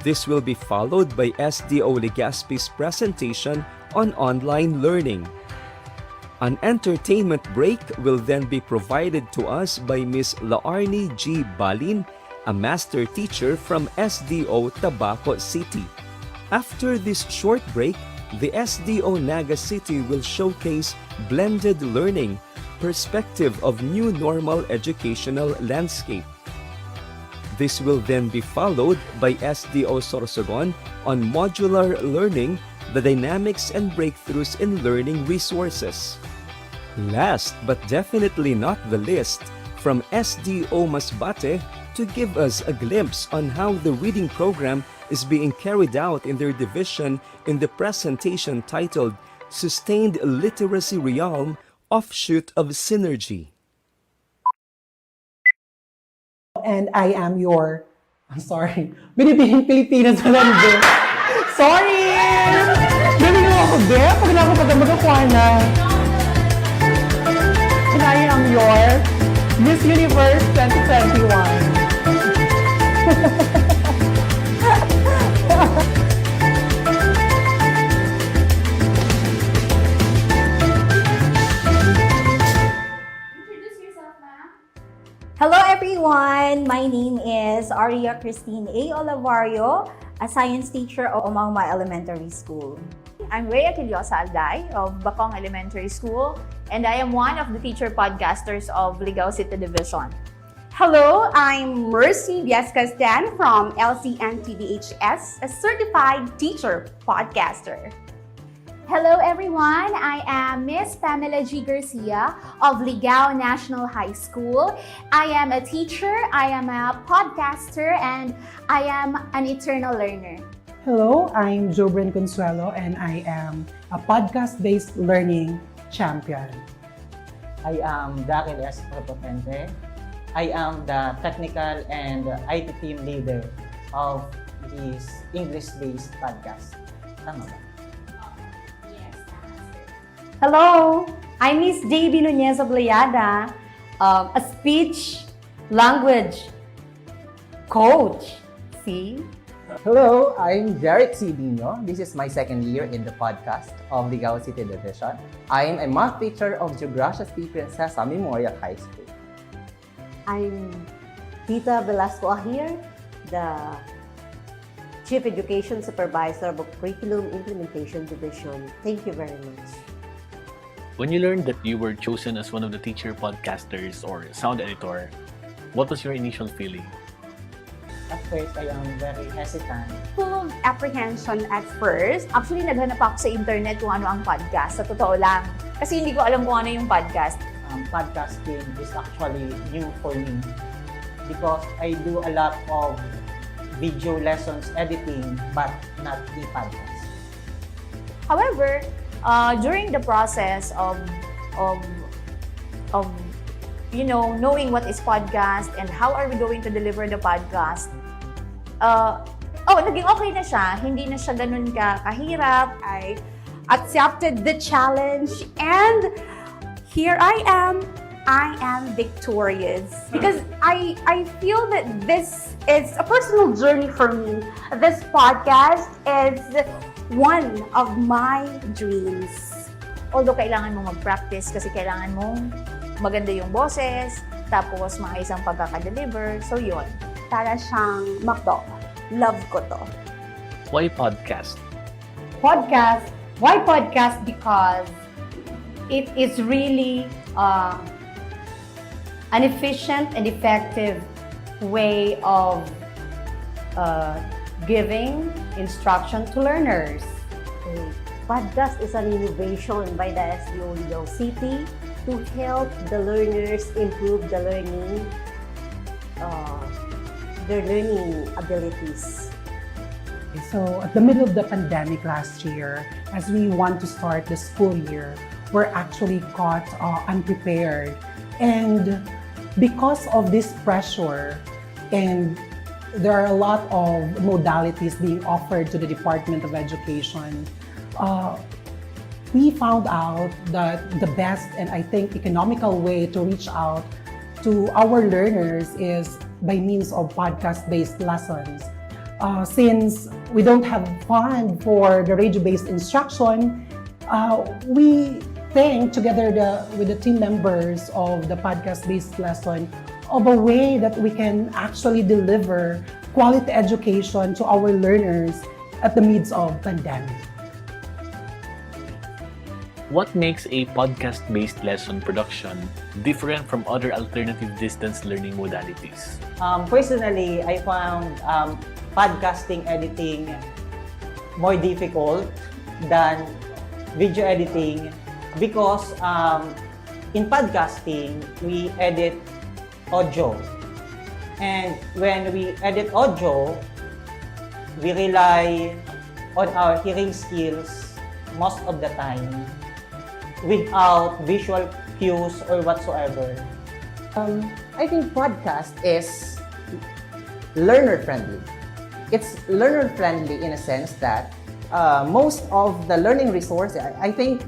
This will be followed by SDO Legazpi's presentation on online learning. An entertainment break will then be provided to us by Ms. Laarni G. Balin, a master teacher from SDO Tabaco City. After this short break, the SDO Naga City will showcase blended learning, perspective of new normal educational landscape. This will then be followed by SDO Sorsogon on modular learning, the dynamics and breakthroughs in learning resources. Last but definitely not the least, from SDO Masbate to give us a glimpse on how the reading program is being carried out in their division in the presentation titled Sustained Literacy Realm, Offshoot of Synergy. And I am your, I'm sorry, binibining Pilipinas na lang din. Sorry! Galing mo ako, Be. Pag na ako pag-magakuha na. And I am your Miss Universe 2021. Hello everyone! My name is Aria Christine A. Olavario, a science teacher of Omauma Elementary School. I'm Rhea Quillosa Alday of Bacong Elementary School, and I am one of the teacher podcasters of Ligao City Division. Hello, I'm Mercy Viescas-Dan from LCN TVHS, a certified teacher podcaster. Hello everyone, I am Miss Pamela G. Garcia of Ligao National High School. I am a teacher, I am a podcaster, and I am an eternal learner. Hello, I'm Jobren Consuelo and I am a podcast-based learning champion. I am Daryl S. Prepotente. I am the technical and IT team leader of this English-based podcast. Tama ba? Hello, I'm Miss JB Nunez Oblayada, a speech language coach. See? Hello, I'm Jarek Cedinho. This is my second year in the podcast of Ligao City Division. I am a math teacher of Geography Princesa Memorial High School. I'm Tita Velasco Ahir, the Chief Education Supervisor of Curriculum Implementation Division. Thank you very much. When you learned that you were chosen as one of the teacher podcasters or sound editor, what was your initial feeling? At first, I am very hesitant. Full of apprehension at first. Actually, naghanap ako sa internet kung ano ang podcast. Sa totoo lang. Kasi hindi ko alam kung ano yung podcast. Podcasting is actually new for me because I do a lot of video lessons editing but not the podcast. However, during the process of knowing what is podcast and how are we going to deliver the podcast, naging okay na siya. Hindi na siya ganun kahirap. I accepted the challenge and here I am victorious. Because I feel that this is a personal journey for me. This podcast is one of my dreams. Although kailangan mong mag-practice kasi kailangan mong maganda yung boses, tapos maayos ang pagkakadeliver. So yun. Para siyang McDo. Love ko to. Why podcast? Podcast. Why podcast? Because it is really an efficient and effective way of giving instruction to learners. Podcast is an innovation by the SDO Ligao City to help the learners improve their learning abilities. So at the middle of the pandemic last year, as we want to start the school year, we're actually caught unprepared. And because of this pressure, and there are a lot of modalities being offered to the Department of Education, we found out that the best and I think economical way to reach out to our learners is by means of podcast-based lessons. Since we don't have fund for the radio-based instruction, we think together with the team members of the podcast-based lesson of a way that we can actually deliver quality education to our learners at the midst of pandemic. What makes a podcast-based lesson production different from other alternative distance learning modalities? Personally, I found podcasting editing more difficult than video editing because in podcasting, we edit audio. And when we edit audio, we rely on our hearing skills most of the time without visual cues or whatsoever. I think podcast is learner friendly. It's learner friendly in a sense that most of the learning resources, I think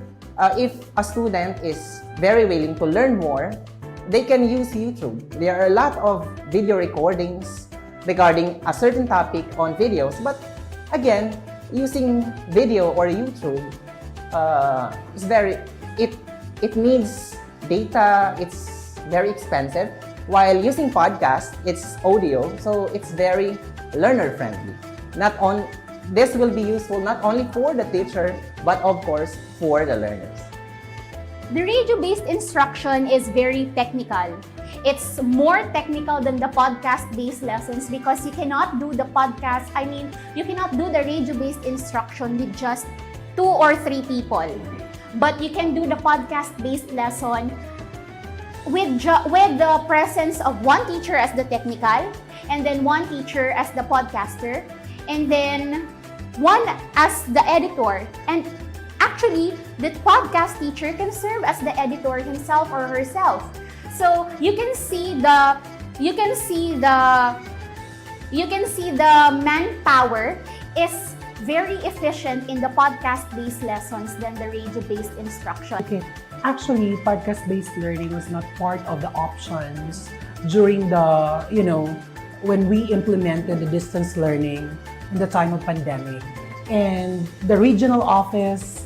if a student is very willing to learn more, they can use YouTube. There are a lot of video recordings regarding a certain topic on videos, but again, using video or YouTube is it needs data, it's very expensive. While using podcast, it's audio, so it's very learner friendly. This will be useful not only for the teacher, but of course for the learners. The radio-based instruction is very technical. It's more technical than the podcast-based lessons because you cannot do the you cannot do the radio-based instruction with just 2 or 3 people. But you can do the podcast-based lesson with the presence of one teacher as the technical, and then one teacher as the podcaster, and then one as the editor. And actually, the podcast teacher can serve as the editor himself or herself. So you can see the manpower is very efficient in the podcast-based lessons than the radio-based instruction. Okay, actually, podcast-based learning was not part of the options during when we implemented the distance learning in the time of pandemic. And the regional office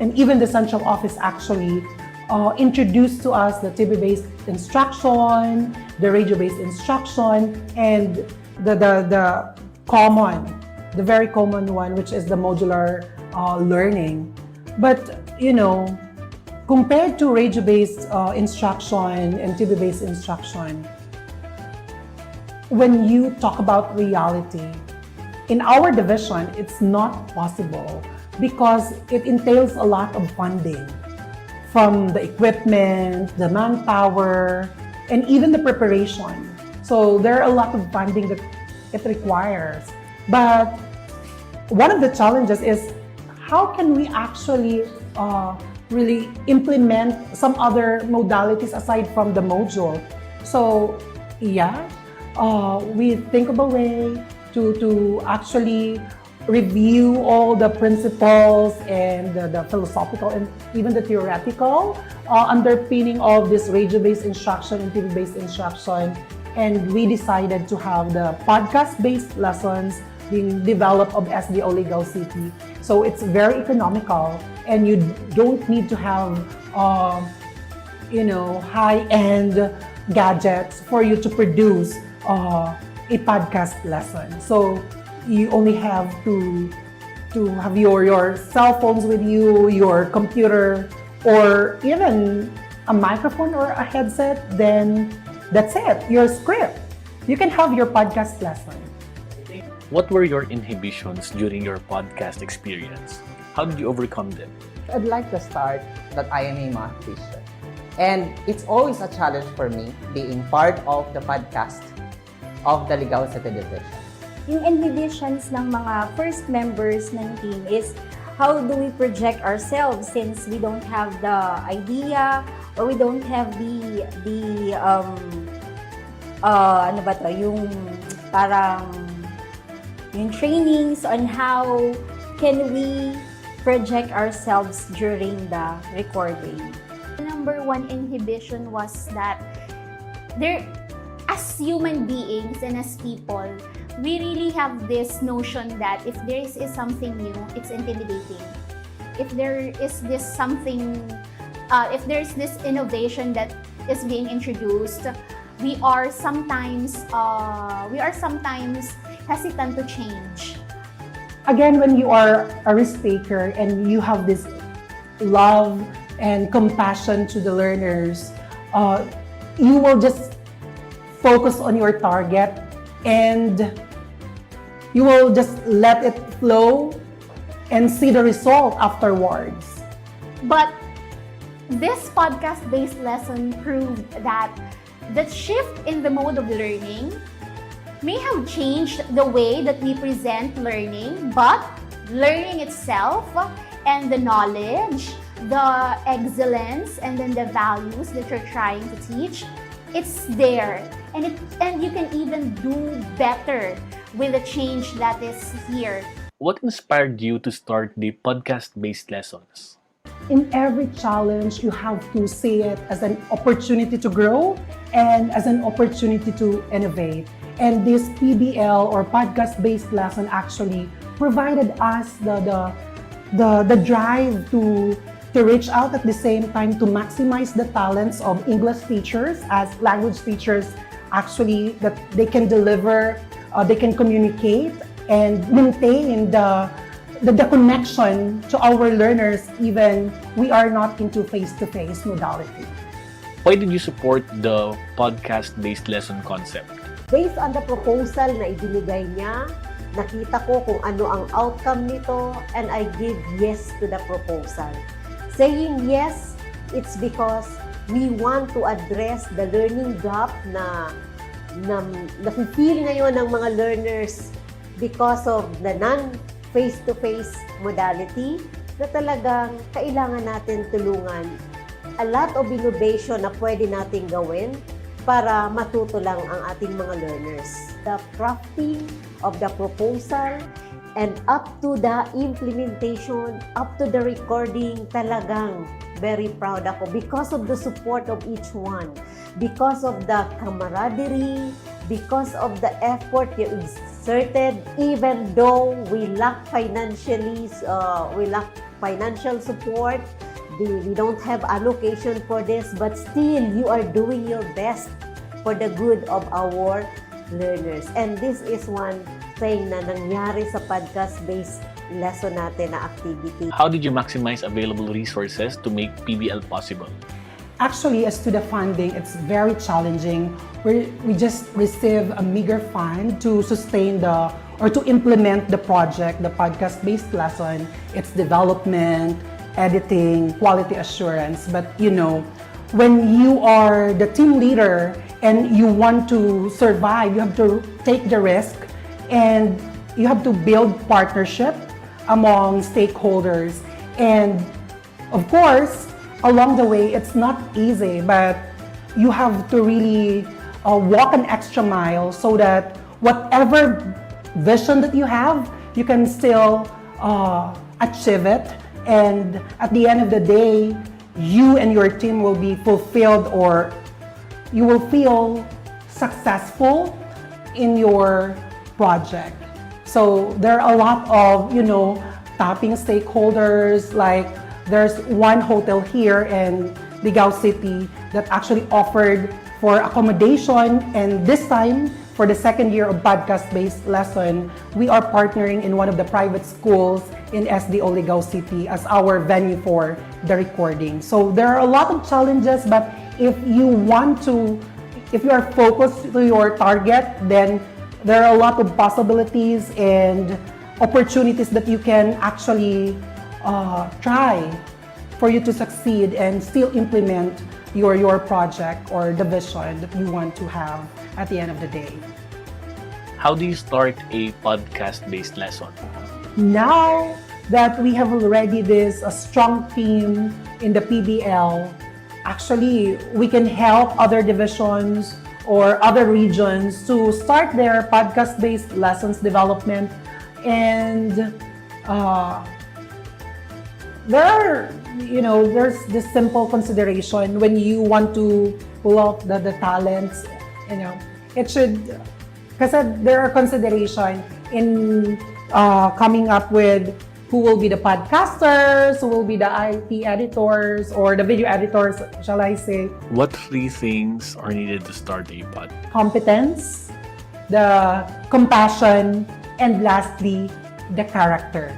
and even the central office actually introduced to us the TV-based instruction, the radio-based instruction, and the very common one, which is the modular learning. But compared to radio-based instruction and TV-based instruction, when you talk about reality, in our division, it's not possible because it entails a lot of funding from the equipment, the manpower, and even the preparation. So there are a lot of funding that it requires. But one of the challenges is how can we actually really implement some other modalities aside from the module? So we think of a way to actually review all the principles and the philosophical and even the theoretical underpinning of this radio-based instruction and TV-based instruction. And we decided to have the podcast-based lessons being developed of SDO Legal City. So it's very economical and you don't need to have high-end gadgets for you to produce a podcast lesson. So you only have to have your cell phones with you, your computer, or even a microphone or a headset, then that's it, your script. You can have your podcast lesson. What were your inhibitions during your podcast experience? How did you overcome them? I'd like to start that I am a math teacher. And it's always a challenge for me being part of the podcast of the Legal City Division. Yung inhibitions ng mga first members ng team is how do we project ourselves since we don't have the idea or we don't have yung trainings on how can we project ourselves during the recording. The number one inhibition was that as human beings and as people, we really have this notion that if there is something new, it's intimidating. If there is this innovation that is being introduced, we are sometimes hesitant to change. Again, when you are a risk taker and you have this love and compassion to the learners, you will just focus on your target and you will just let it flow and see the result afterwards. But this podcast-based lesson proved that the shift in the mode of learning may have changed the way that we present learning, but learning itself and the knowledge, the excellence, and then the values that you're trying to teach, it's there. And you can even do better with the change that is here. What inspired you to start the podcast-based lessons? In every challenge, you have to see it as an opportunity to grow and as an opportunity to innovate. And this PBL or podcast-based lesson actually provided us the drive to reach out at the same time to maximize the talents of English teachers as language teachers, actually that they can deliver, they can communicate and maintain the connection to our learners even we are not into face-to-face modality. Why did you support the podcast-based lesson concept? Based on the proposal na ibinigay niya, nakita ko kung ano ang outcome nito and I give yes to the proposal. Saying yes, it's because we want to address the learning gap na nafe-feel ngayon ng mga learners because of the non-face-to-face modality na talagang kailangan natin tulungan. A lot of innovation na pwede natin gawin para matuto lang ang ating mga learners. The crafting of the proposal and up to the implementation, up to the recording, talagang very proud ako because of the support of each one, because of the camaraderie, because of the effort you exerted, even though we lack financial support, we don't have allocation for this, but still you are doing your best for the good of our learners. And this is one thing na nangyari sa podcast-based lesson natin na activity. How did you maximize available resources to make PBL possible? Actually, as to the funding, it's very challenging. We just receive a meager fund to sustain or to implement the project, the podcast-based lesson, its development, editing, quality assurance. But when you are the team leader and you want to survive, you have to take the risk and you have to build partnership among stakeholders. And of course, along the way, it's not easy, but you have to really walk an extra mile so that whatever vision that you have, you can still achieve it. And at the end of the day, you and your team will be fulfilled or you will feel successful in your project. So there are a lot of, tapping stakeholders, like there's one hotel here in Ligao City that actually offered for accommodation, and this time, for the second year of podcast-based lesson, we are partnering in one of the private schools in SDO Ligao City as our venue for the recording. So there are a lot of challenges, but if you are focused to your target, then there are a lot of possibilities and opportunities that you can actually try for you to succeed and still implement your project or the vision that you want to have at the end of the day. How do you start a podcast-based lesson? Now that we have already this strong team in the PBL, actually we can help other divisions or other regions to start their podcast-based lessons development. And there's this simple consideration when you want to pull out the talents, it should, because there are consideration in coming up with who will be the podcasters, who will be the IT editors or the video editors, shall I say. What 3 things are needed to start a pod? Competence, the compassion, and lastly, the character.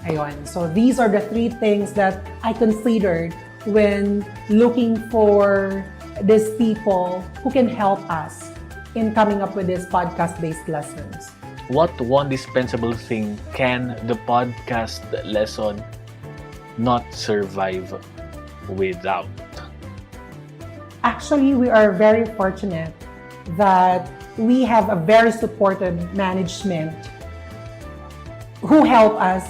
Ayun. So these are the three things that I considered when looking for these people who can help us in coming up with these podcast-based lessons. What one dispensable thing can the podcast lesson not survive without? Actually, we are very fortunate that we have a very supportive management who help us,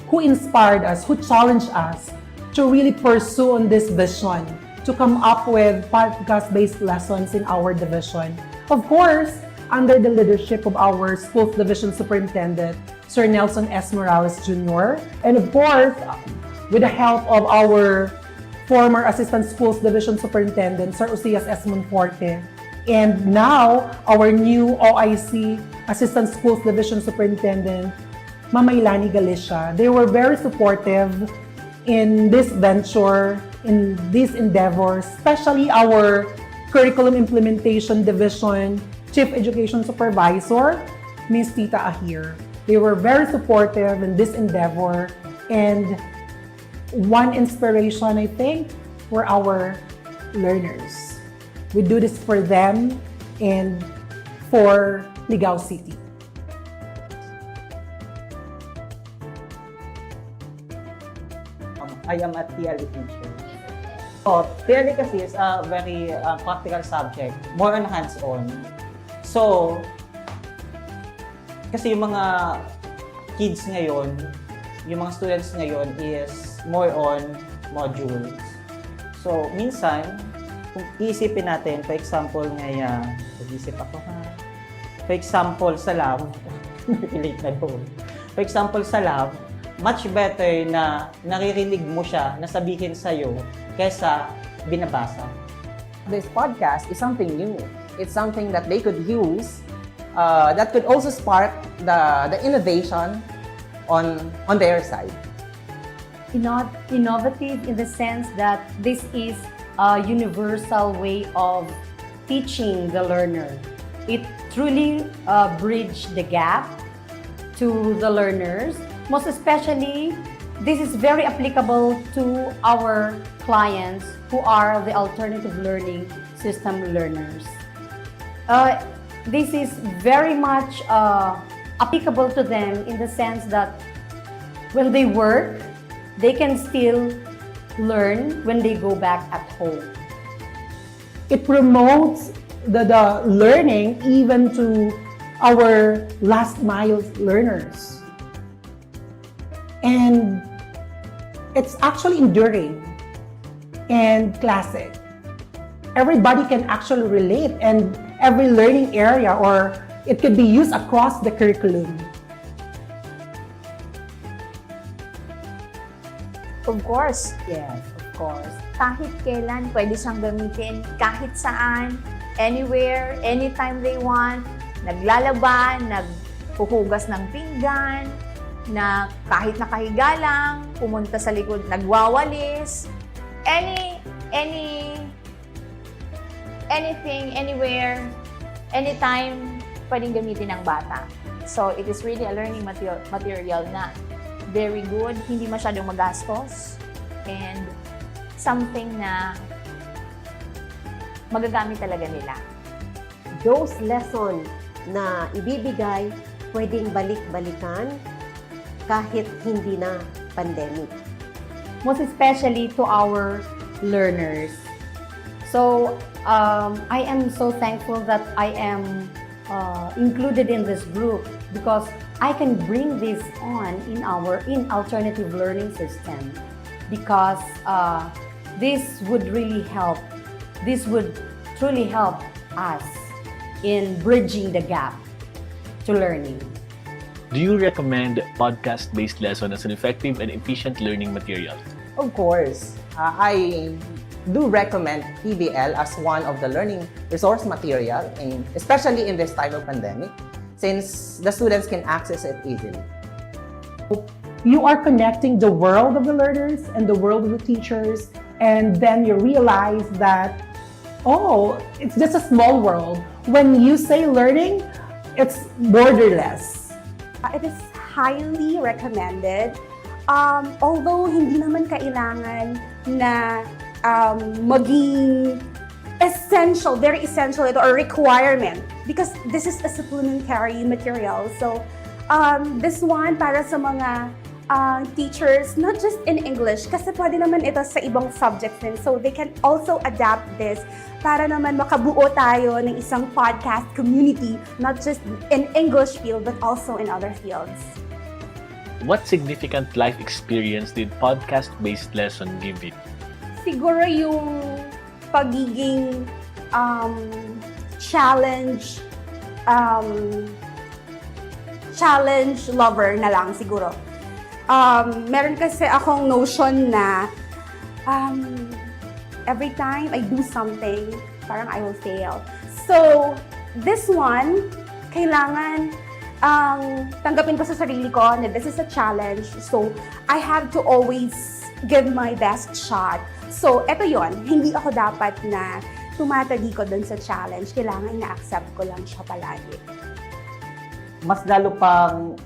who inspired us, who challenged us to really pursue on this vision, to come up with podcast-based lessons in our division. Of course, under the leadership of our Schools Division Superintendent, Sir Nelson S. Morales Jr., and of course, with the help of our former Assistant Schools Division Superintendent, Sir Ucias S. Monforte, and now our new OIC Assistant Schools Division Superintendent, Mama Ilani Galicia. They were very supportive in this venture, in these endeavors, especially our Curriculum Implementation Division Chief Education Supervisor, Ms. Tita Ahir. They were very supportive in this endeavor, and one inspiration, I think, were our learners. We do this for them and for Ligao City. I am a theory teacher. So, theory kasi is a very practical subject, more on hands-on. So, kasi yung mga kids ngayon, yung mga students ngayon is more on modules. So, minsan, kung iisipin natin, for example, pag-isip ako ha. For example, sa lab, relate na doon. For example, sa lab, much better na naririnig mo siya na sabihin sa'yo kesa binabasa. This podcast is something new. It's something that they could use that could also spark the innovation on their side. Innovative in the sense that this is a universal way of teaching the learner. It truly bridged the gap to the learners. Most especially, this is very applicable to our clients who are the alternative learning system learners. This is very much applicable to them in the sense that when they work, they can still learn when they go back at home. It promotes the learning even to our last mile learners. And it's actually enduring and classic. Everybody can actually relate, and every learning area, or it could be used across the curriculum. Of course, Yes, of course. kahit kailan pwede siyang gamitin, kahit saan, anywhere, anytime they want, naglalaban, naghuhugas ng pinggan, na kahit nakahiga lang, pumunta sa likod, nagwawalis, anything, anywhere, anytime, pwedeng gamitin ng bata. So, it is really a learning material na very good, hindi masyadong magastos, and something na magagamit talaga nila. Those lessons na ibibigay, pwedeng balik-balikan kahit hindi na pandemic. Most especially to our learners. So, I am so thankful that I am included in this group because I can bring this on in our alternative learning system because this would really help. This would truly help us in bridging the gap to learning. Do you recommend podcast-based lesson as an effective and efficient learning material? Of course, I do recommend PBL as one of the learning resource material, and especially in this time of pandemic, since the students can access it easily. You are connecting the world of the learners and the world of the teachers, and then you realize that, oh, it's just a small world. When you say learning, it's borderless. It is highly recommended. although hindi naman kailangan na maging essential, very essential ito or requirement because this is a supplementary material. So, this one para sa mga teachers, not just in English, kasi pwede naman ito sa ibang subjects din. So, they can also adapt this para naman makabuo tayo ng isang podcast community, not just in English field, but also in other fields. What significant life experience did podcast-based lesson give you? Siguro yung pagiging challenge lover na lang siguro. Meron kasi akong notion na every time I do something, parang I will fail. So, this one, kailangan tanggapin ko sa sarili ko na this is a challenge. So, I have to always give my best shot. So, eto yon, hindi ako dapat na tumatalikod dun sa challenge. Kailangan na-accept ko lang siya palagi. Mas lalo pang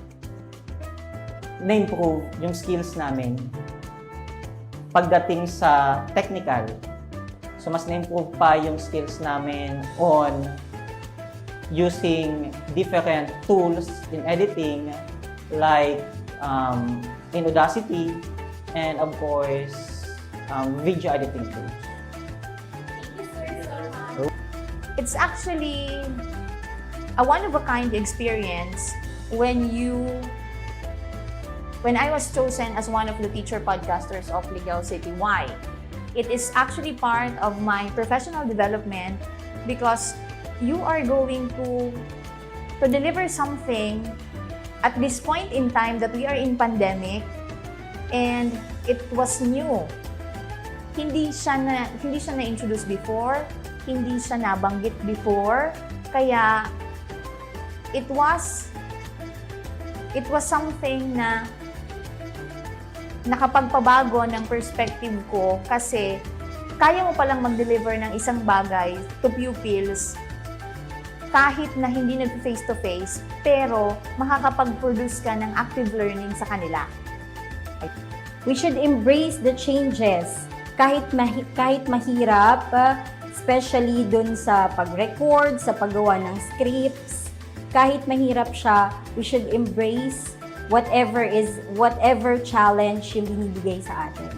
na-improve yung skills namin pagdating sa technical. So, mas na-improve pa yung skills namin on using different tools in editing like in Audacity and of course video editing tools. It's actually a one-of-a-kind experience when I was chosen as one of the teacher podcasters of Ligaw City. Why? It is actually part of my professional development because you are going to deliver something at this point in time that we are in pandemic and it was new. Hindi siya na-introduce before, hindi siya nabanggit before, kaya it was something na nakapagpabago ng perspective ko kasi kaya mo palang mag-deliver ng isang bagay to pupils kahit na hindi nag-face-to-face, pero makakapag-produce ka ng active learning sa kanila. We should embrace the changes. Kahit mahirap, especially dun sa pag-record, sa paggawa ng scripts, kahit mahirap siya, we should embrace whatever challenge yung binibigay sa atin.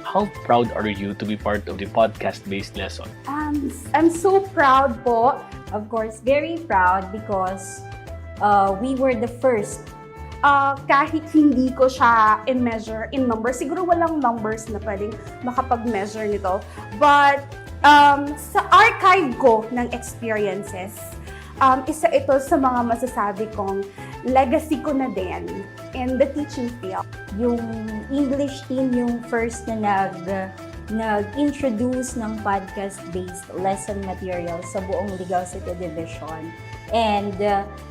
How proud are you to be part of the podcast-based lesson? I'm so proud po. Of course, very proud because we were the first. Kahit hindi ko siya i-measure in numbers, siguro walang numbers na pwedeng makapag-measure nito. But sa archive ko ng experiences, isa ito sa mga masasabi kong legacy ko na din in the teaching field. Yung English team yung first na nag-introduce ng podcast-based lesson material sa buong Ligaw City Division. And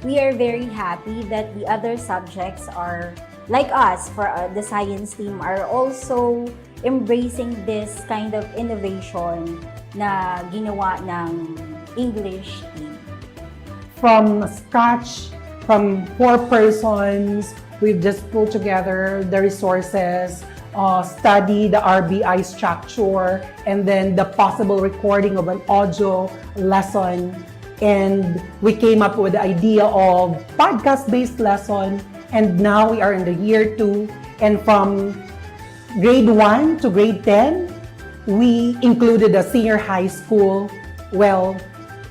we are very happy that the other subjects are, like us, for the science team, are also embracing this kind of innovation na ginawa ng English team. From scratch, from 4 persons, we've just pulled together the resources, study the RBI structure, and then the possible recording of an audio lesson. And we came up with the idea of podcast-based lesson, and now we are in the year 2, and from grade 1 to grade 10, we included a senior high school. Well,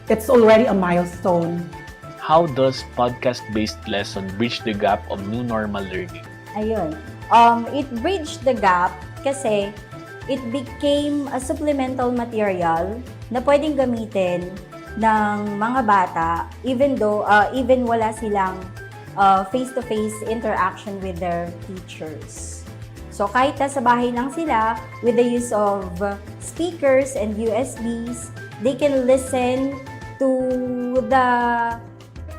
it's already a milestone. How does podcast-based lesson bridge the gap of new normal learning? Ayun. It bridged the gap kasi it became a supplemental material na pwedeng gamitin ng mga bata even wala silang face-to-face interaction with their teachers. So kahit sa bahay lang sila, with the use of speakers and USBs, they can listen to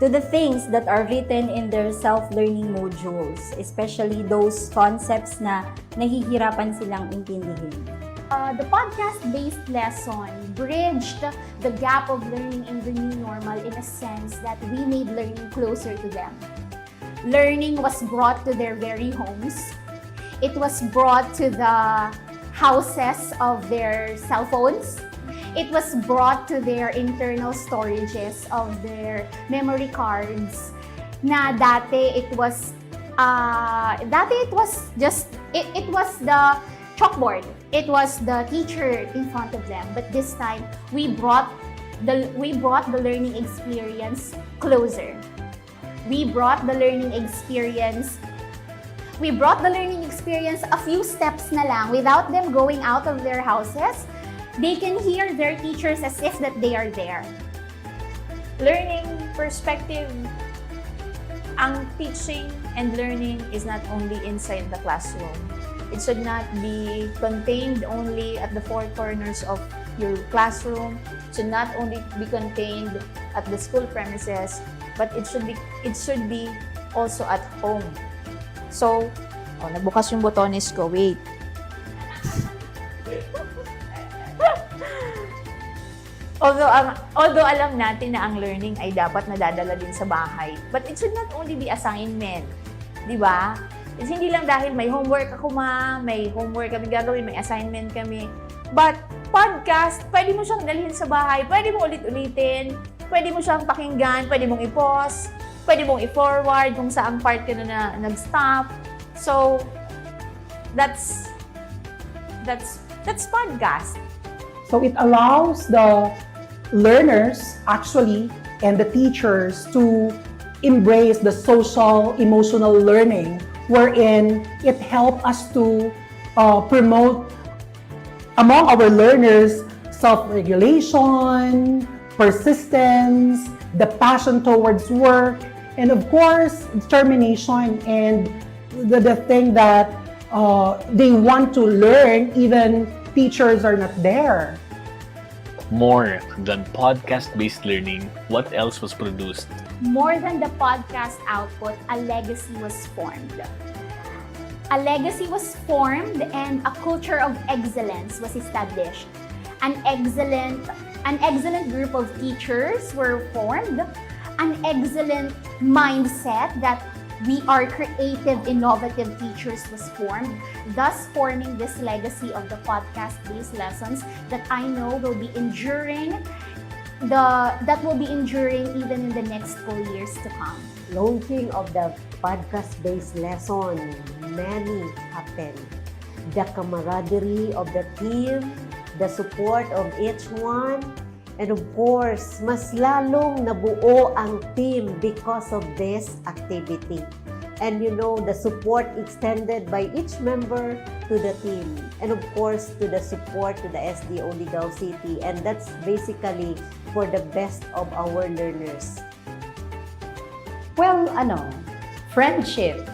the things that are written in their self-learning modules, especially those concepts na nahihirapan silang intindihin. The podcast-based lesson bridged the gap of learning in the new normal in a sense that we made learning closer to them. Learning was brought to their very homes. It was brought to the houses of their cell phones. It was brought to their internal storages of their memory cards. Na dati it was it was the chalkboard. It was the teacher in front of them. But this time we brought the learning experience closer. We brought the learning experience a few steps na lang without them going out of their houses. They can hear their teachers as if that they are there. Learning perspective, ang teaching and learning is not only inside the classroom. It should not be contained only at the four corners of your classroom. It should not only be contained at the school premises, but it should be also at home. So, nabukas yung botones ko. Wait. Although alam natin na ang learning ay dapat nadadala din sa bahay, but it should not only be assignment. Di ba? It's hindi lang dahil may homework ako may homework kami gagawin, may assignment kami. But podcast, pwede mo siyang dalhin sa bahay, pwede mo ulit-ulitin, pwede mo siyang pakinggan, pwede mong i-pause, pwede mong i-forward kung saan part ka na nag-stop. So, that's podcast. So it allows the learners actually and the teachers to embrace the social emotional learning, wherein it helps us to promote among our learners self-regulation, persistence, the passion towards work, and of course determination and the thing that they want to learn even teachers are not there. More than podcast-based learning, what else was produced? More than the podcast output, a legacy was formed. A legacy was formed and a culture of excellence was established. An excellent group of teachers were formed. An excellent mindset that we are creative, innovative teachers was formed, thus forming this legacy of the podcast-based lessons that I know will be enduring, even in the next 4 years to come. Launching of the podcast-based lesson, many happened. The camaraderie of the team, the support of each one, and of course, mas lalong nabuo ang team because of this activity. And you know, the support extended by each member to the team. And of course, to the support to the SDO Ligaw City. And that's basically for the best of our learners. Well, friendship.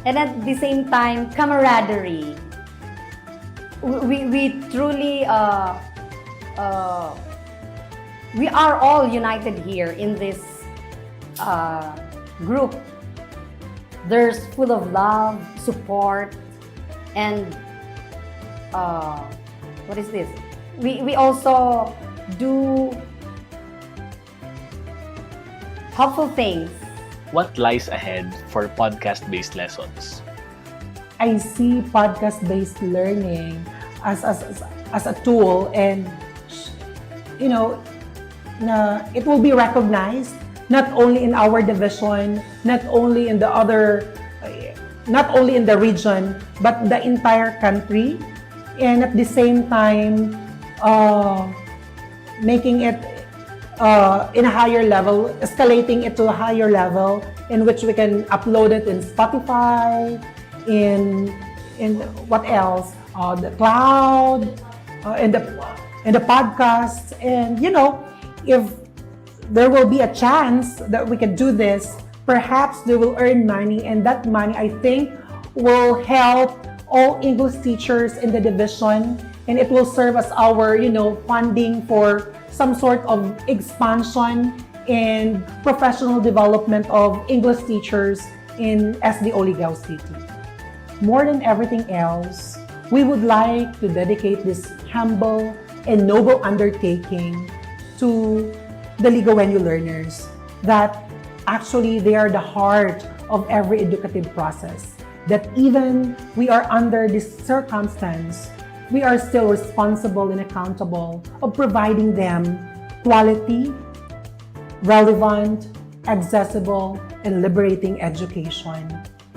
And at the same time, camaraderie. We truly, we are all united here in this group. There's full of love, support, and what is this? We also do helpful things. What lies ahead for podcast-based lessons? I see podcast-based learning as a tool, and it will be recognized not only in our division, not only in the region, but the entire country, and at the same time making it in a higher level, escalating it to a higher level in which we can upload it in Spotify, in what else, the cloud, and the podcasts. And if there will be a chance that we can do this, perhaps they will earn money, and that money, I think, will help all English teachers in the division, and it will serve as our funding for some sort of expansion and professional development of English teachers in SDO Ligaw City. More than everything else, we would like to dedicate this humble and noble undertaking to the Ligawenyo learners, that actually they are the heart of every educative process. that even we are under this circumstance, we are still responsible and accountable of providing them quality, relevant, accessible, and liberating education.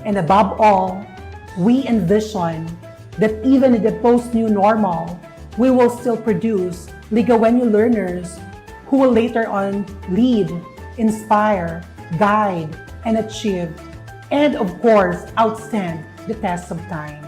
And above all, we envision that even in the post-new normal, we will still produce Ligawenyo learners who will later on lead, inspire, guide, and achieve, and of course, outstand the test of time.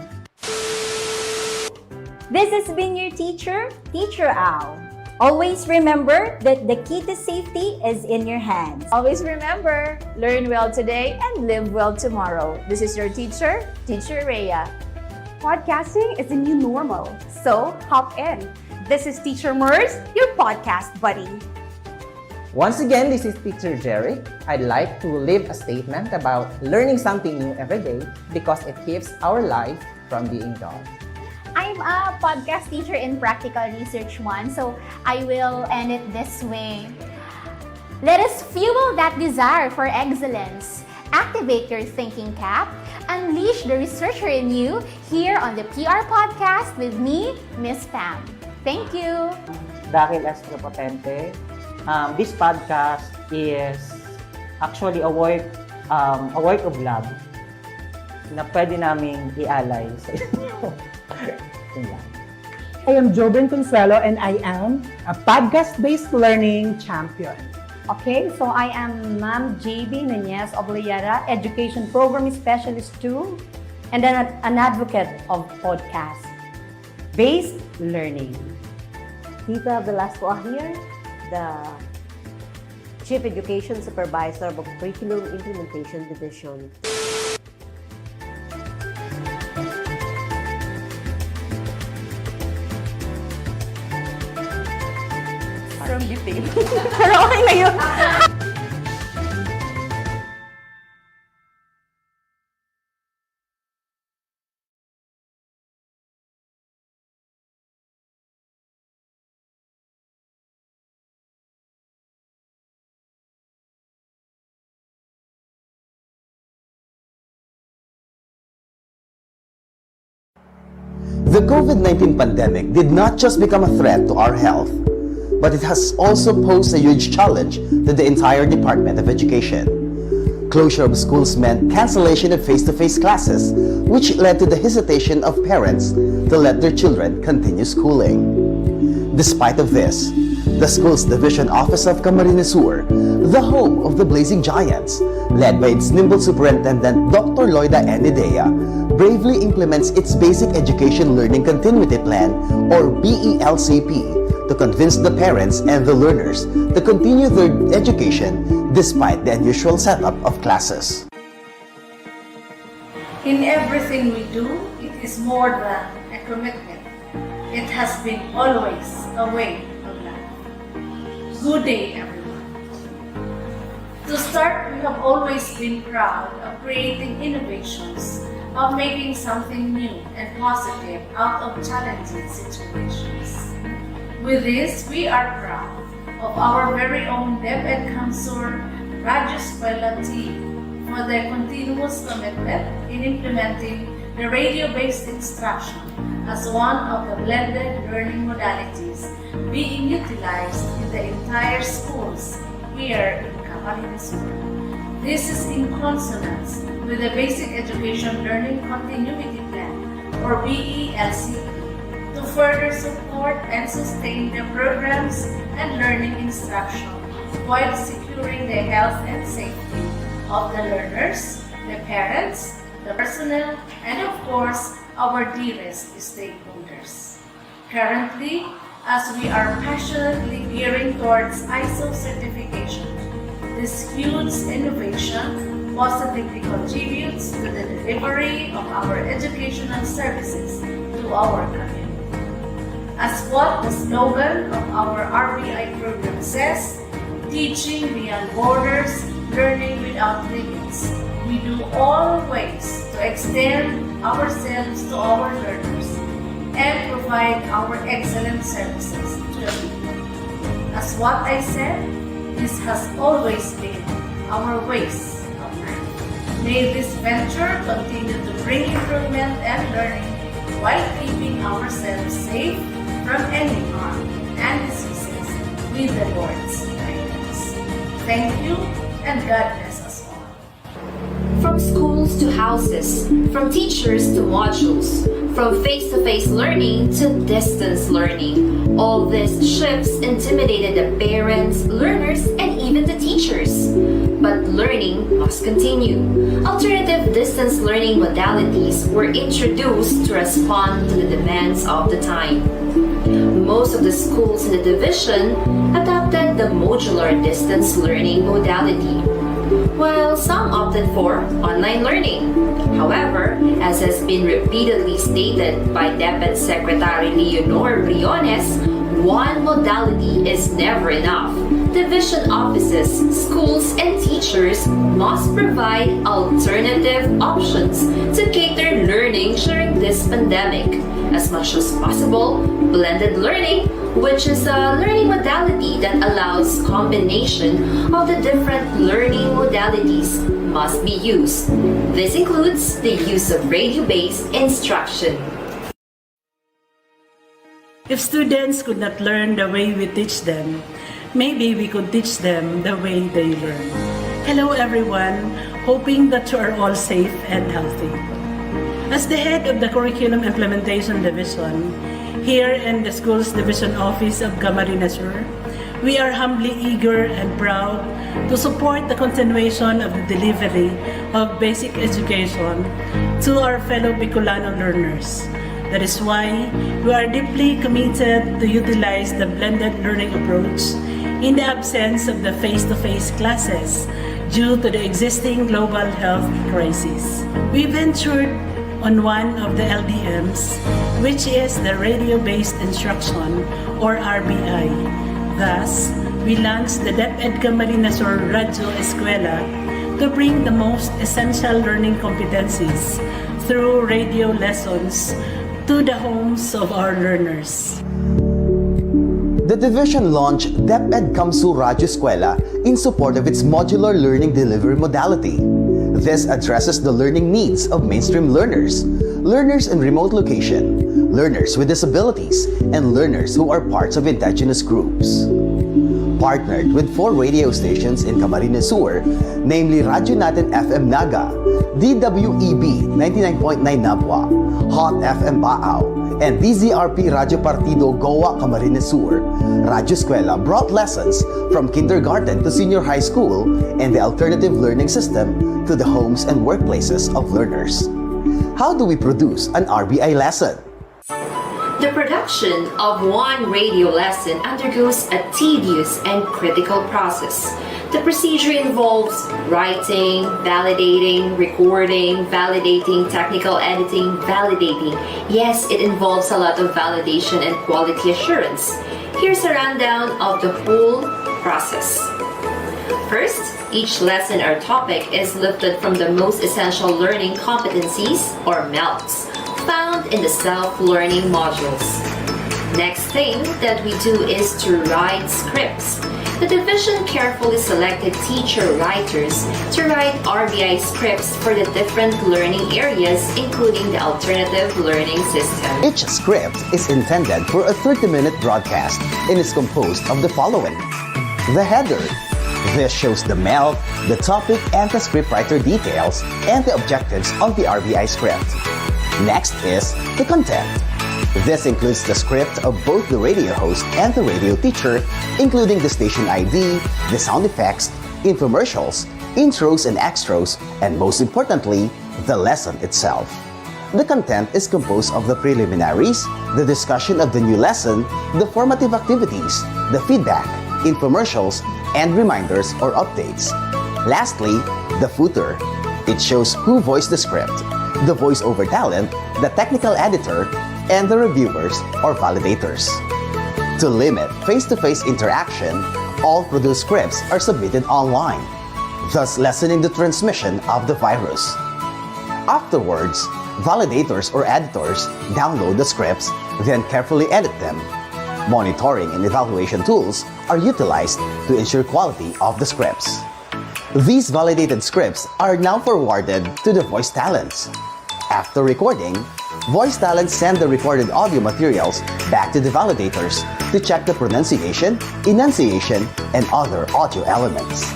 This has been your teacher, Teacher Al. Always remember that the key to safety is in your hands. Always remember, learn well today and live well tomorrow. This is your teacher, Teacher Rhea. Podcasting is the new normal, so hop in. This is Teacher Mers, your podcast buddy. Once again, this is Teacher Jerry. I'd like to leave a statement about learning something new every day because it keeps our life from being dull. I'm a podcast teacher in Practical Research 1, so I will end it this way. Let us fuel that desire for excellence. Activate your thinking cap. Unleash the researcher in you here on the PR Podcast with me, Miss Pam. Thank you. Dahil as Potente, this podcast is actually a work of love na pwede naming ialay sa inyo. I am Jobin Consuelo and I am a podcast-based learning champion. Okay, so I am Ma'am JB Nunez Obliara, Education Program Specialist 2, and then an advocate of podcast-based learning. Tita Velasco here, the Chief Education Supervisor of Curriculum Implementation Division. From detail. Pero okay na yun. The COVID-19 pandemic did not just become a threat to our health, but it has also posed a huge challenge to the entire Department of Education. Closure of schools meant cancellation of face-to-face classes, which led to the hesitation of parents to let their children continue schooling. Despite of this, the Schools Division Office of Camarines Sur, the home of the Blazing Giants, led by its nimble superintendent Dr. Loida Enidea, bravely implements its Basic Education Learning Continuity Plan, or BELCP, to convince the parents and the learners to continue their education despite the unusual setup of classes. In everything we do, it is more than a commitment. It has been always a way of life. Good day, everyone. To start, we have always been proud of creating innovations, of making something new and positive out of challenging situations. With this, we are proud of our very own DepEd Council Radio Escuela team for their continuous commitment in implementing the radio-based instruction as one of the blended learning modalities being utilized in the entire schools here in Camarines Sur. This is in consonance with the Basic Education Learning Continuity Plan, or BELCP, to further support and sustain the programs and learning instruction while securing the health and safety of the learners, the parents, the personnel, and of course, our dearest stakeholders. Currently, as we are passionately gearing towards ISO certification, this huge innovation positively contributes to the delivery of our educational services to our community. As what the slogan of our RBI program says, teaching beyond borders, learning without limits. We do all ways to extend ourselves to our learners and provide our excellent services to the people. As what I said, this has always been our ways of life. May this venture continue to bring improvement and learning while keeping ourselves safe from any harm and diseases with the Lord's guidance. Thank you, and God bless us all. From schools to houses, from teachers to modules, from face-to-face learning to distance learning, all these shifts intimidated the parents, learners, and even the teachers. But learning must continue. Alternative distance learning modalities were introduced to respond to the demands of the time. Most of the schools in the division adopted the modular distance learning modality, while some opted for online learning. However, as has been repeatedly stated by DepEd Secretary Leonor Briones, one modality is never enough. Division offices, schools, and teachers must provide alternative options to cater learning during this pandemic. As much as possible, blended learning, which is a learning modality that allows combination of the different learning modalities, must be used. This includes the use of radio-based instruction. If students could not learn the way we teach them, maybe we could teach them the way they learn. Hello everyone, hoping that you are all safe and healthy. As the head of the Curriculum Implementation Division, here in the Schools Division Office of Camarines Sur, we are humbly eager and proud to support the continuation of the delivery of basic education to our fellow Bicolano learners. That is why we are deeply committed to utilize the blended learning approach in the absence of the face-to-face classes due to the existing global health crisis. We ventured on one of the LDMs, which is the radio-based instruction, or RBI. Thus, we launched the DepEd Camarines Sur Radio Escuela to bring the most essential learning competencies through radio lessons to the homes of our learners. The division launched DepEd Kamsu Radio Escuela in support of its modular learning delivery modality. This addresses the learning needs of mainstream learners, learners in remote location, learners with disabilities, and learners who are parts of indigenous groups. Partnered with 4 radio stations in Camarines Sur, namely Radyo Natin FM Naga, DWEB 99.9 Nabwa, Hot FM Baao, and DZRP Radio Partido Goa Camarines Sur, Radio Escuela brought lessons from kindergarten to senior high school and the alternative learning system to the homes and workplaces of learners. How do we produce an RBI lesson? The production of one radio lesson undergoes a tedious and critical process. The procedure involves writing, validating, recording, validating, technical editing, validating. Yes, it involves a lot of validation and quality assurance. Here's a rundown of the whole process. First, each lesson or topic is lifted from the most essential learning competencies, or MELCs, found in the self-learning modules. Next thing that we do is to write scripts. The division carefully selected teacher writers to write RBI scripts for the different learning areas, including the alternative learning system. Each script is intended for a 30-minute broadcast and is composed of the following. The header. This shows the MELC, the topic, and the scriptwriter details and the objectives of the RBI script. Next is the content. This includes the script of both the radio host and the radio teacher, including the station ID, the sound effects, infomercials, intros and extras, and most importantly, the lesson itself. The content is composed of the preliminaries, the discussion of the new lesson, the formative activities, the feedback, infomercials, and reminders or updates. Lastly, the footer. It shows who voiced the script, the voiceover talent, the technical editor, and the reviewers or validators. To limit face-to-face interaction, all produced scripts are submitted online, thus lessening the transmission of the virus. Afterwards, validators or editors download the scripts, then carefully edit them. Monitoring and evaluation tools are utilized to ensure quality of the scripts. These validated scripts are now forwarded to the voice talents. After recording, voice talents send the recorded audio materials back to the validators to check the pronunciation, enunciation, and other audio elements.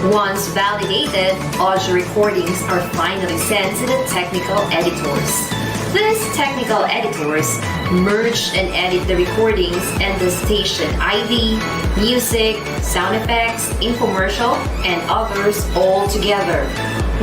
Once validated, audio recordings are finally sent to the technical editors. These technical editors merge and edit the recordings and the station ID, music, sound effects, infomercial, and others all together.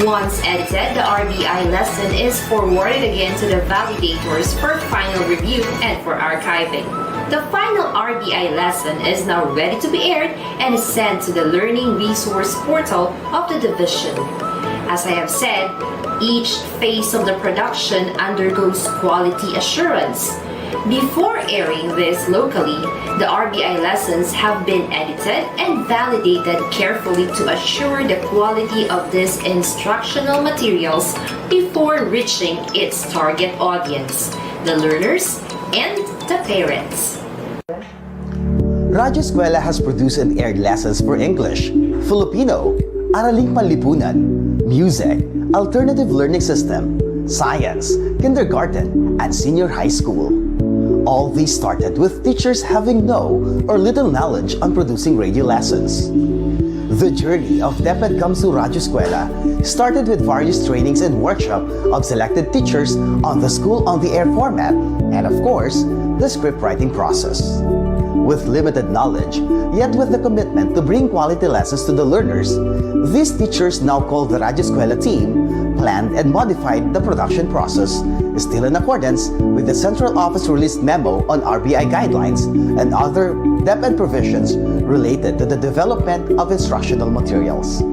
Once edited, the RBI lesson is forwarded again to the validators for final review and for archiving. The final RBI lesson is now ready to be aired and is sent to the Learning Resource Portal of the division. As I have said, each phase of the production undergoes quality assurance. Before airing this locally, the RBI lessons have been edited and validated carefully to assure the quality of these instructional materials before reaching its target audience, the learners and the parents. Radyo Eskwela has produced and aired lessons for English, Filipino, Araling Panlipunan, Music, Alternative Learning System, Science, Kindergarten, and Senior High School. All these started with teachers having no or little knowledge on producing radio lessons. The journey of DepEd Comes to Radyo Eskwela started with various trainings and workshops of selected teachers on the school on the air format and, of course, the script writing process. With limited knowledge, yet with the commitment to bring quality lessons to the learners, these teachers, now called the Radyo Eskwela team, planned and modified the production process, still in accordance with the Central Office released memo on RBI guidelines and other DepEd provisions related to the development of instructional materials.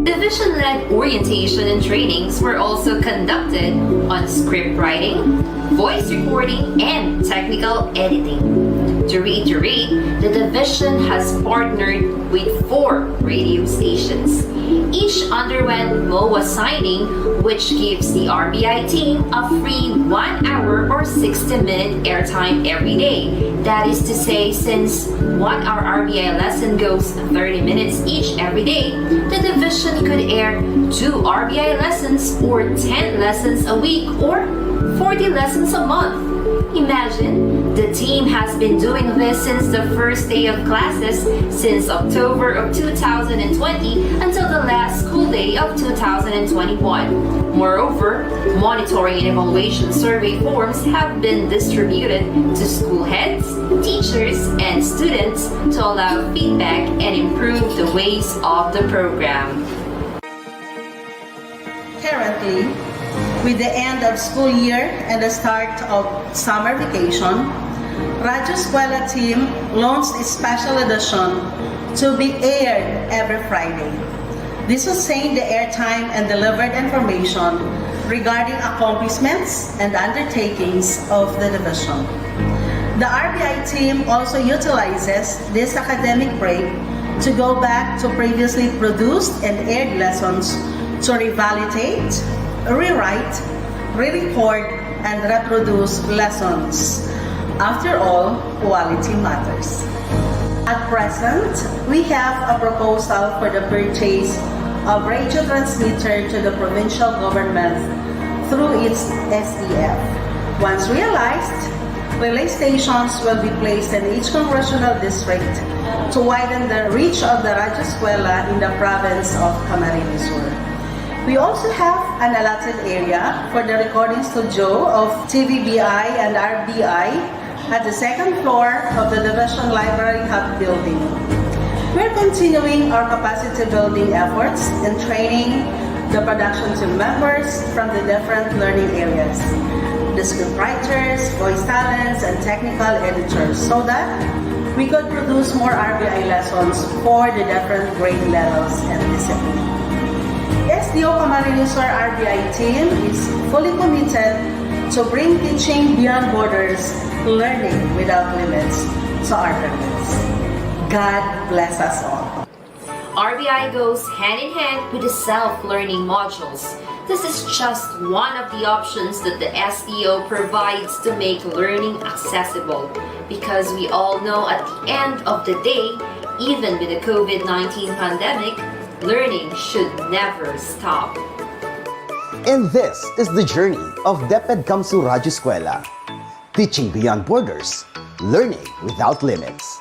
Division-led orientation and trainings were also conducted on script writing, voice recording, and technical editing. To reiterate, the division has partnered with 4 radio stations. Each underwent MOA signing, which gives the RBI team a free 1 hour or 60-minute airtime every day. That is to say, since 1 hour RBI lesson goes 30 minutes each every day, the division could air 2 RBI lessons or 10 lessons a week or 40 lessons a month. Imagine, the team has been doing this since the first day of classes since October of 2020 until the last school day of 2021. Moreover, monitoring and evaluation survey forms have been distributed to school heads, teachers, and students to allow feedback and improve the ways of the program. Currently, with the end of school year and the start of summer vacation, Radyo Eskwela team launched a special edition to be aired every Friday. This was saying the airtime and delivered information regarding accomplishments and undertakings of the division. The RBI team also utilizes this academic break to go back to previously produced and aired lessons to revalidate, rewrite, re-record, and reproduce lessons. After all, quality matters. At present, we have a proposal for the purchase of radio transmitter to the provincial government through its SEF. Once realized, relay stations will be placed in each congressional district to widen the reach of the Radyo Eskwela in the province of Camarines Sur. We also have an allotted area for the recording studio of TVBI and RBI at the second floor of the Division Library Hub building. We're continuing our capacity building efforts in training the production team members from the different learning areas, the scriptwriters, voice talents, and technical editors, so that we could produce more RBI lessons for the different grade levels and disciplines. SDO Camarines Sur RBI team is fully committed to bring teaching beyond borders, learning without limits to our parents. God bless us all. RBI goes hand in hand with the self-learning modules. This is just one of the options that the SDO provides to make learning accessible, because we all know at the end of the day, even with the COVID-19 pandemic, Learning should never stop. And this is the journey of DepEd Kamsu Radyo Eskwela. Teaching beyond borders, learning without limits.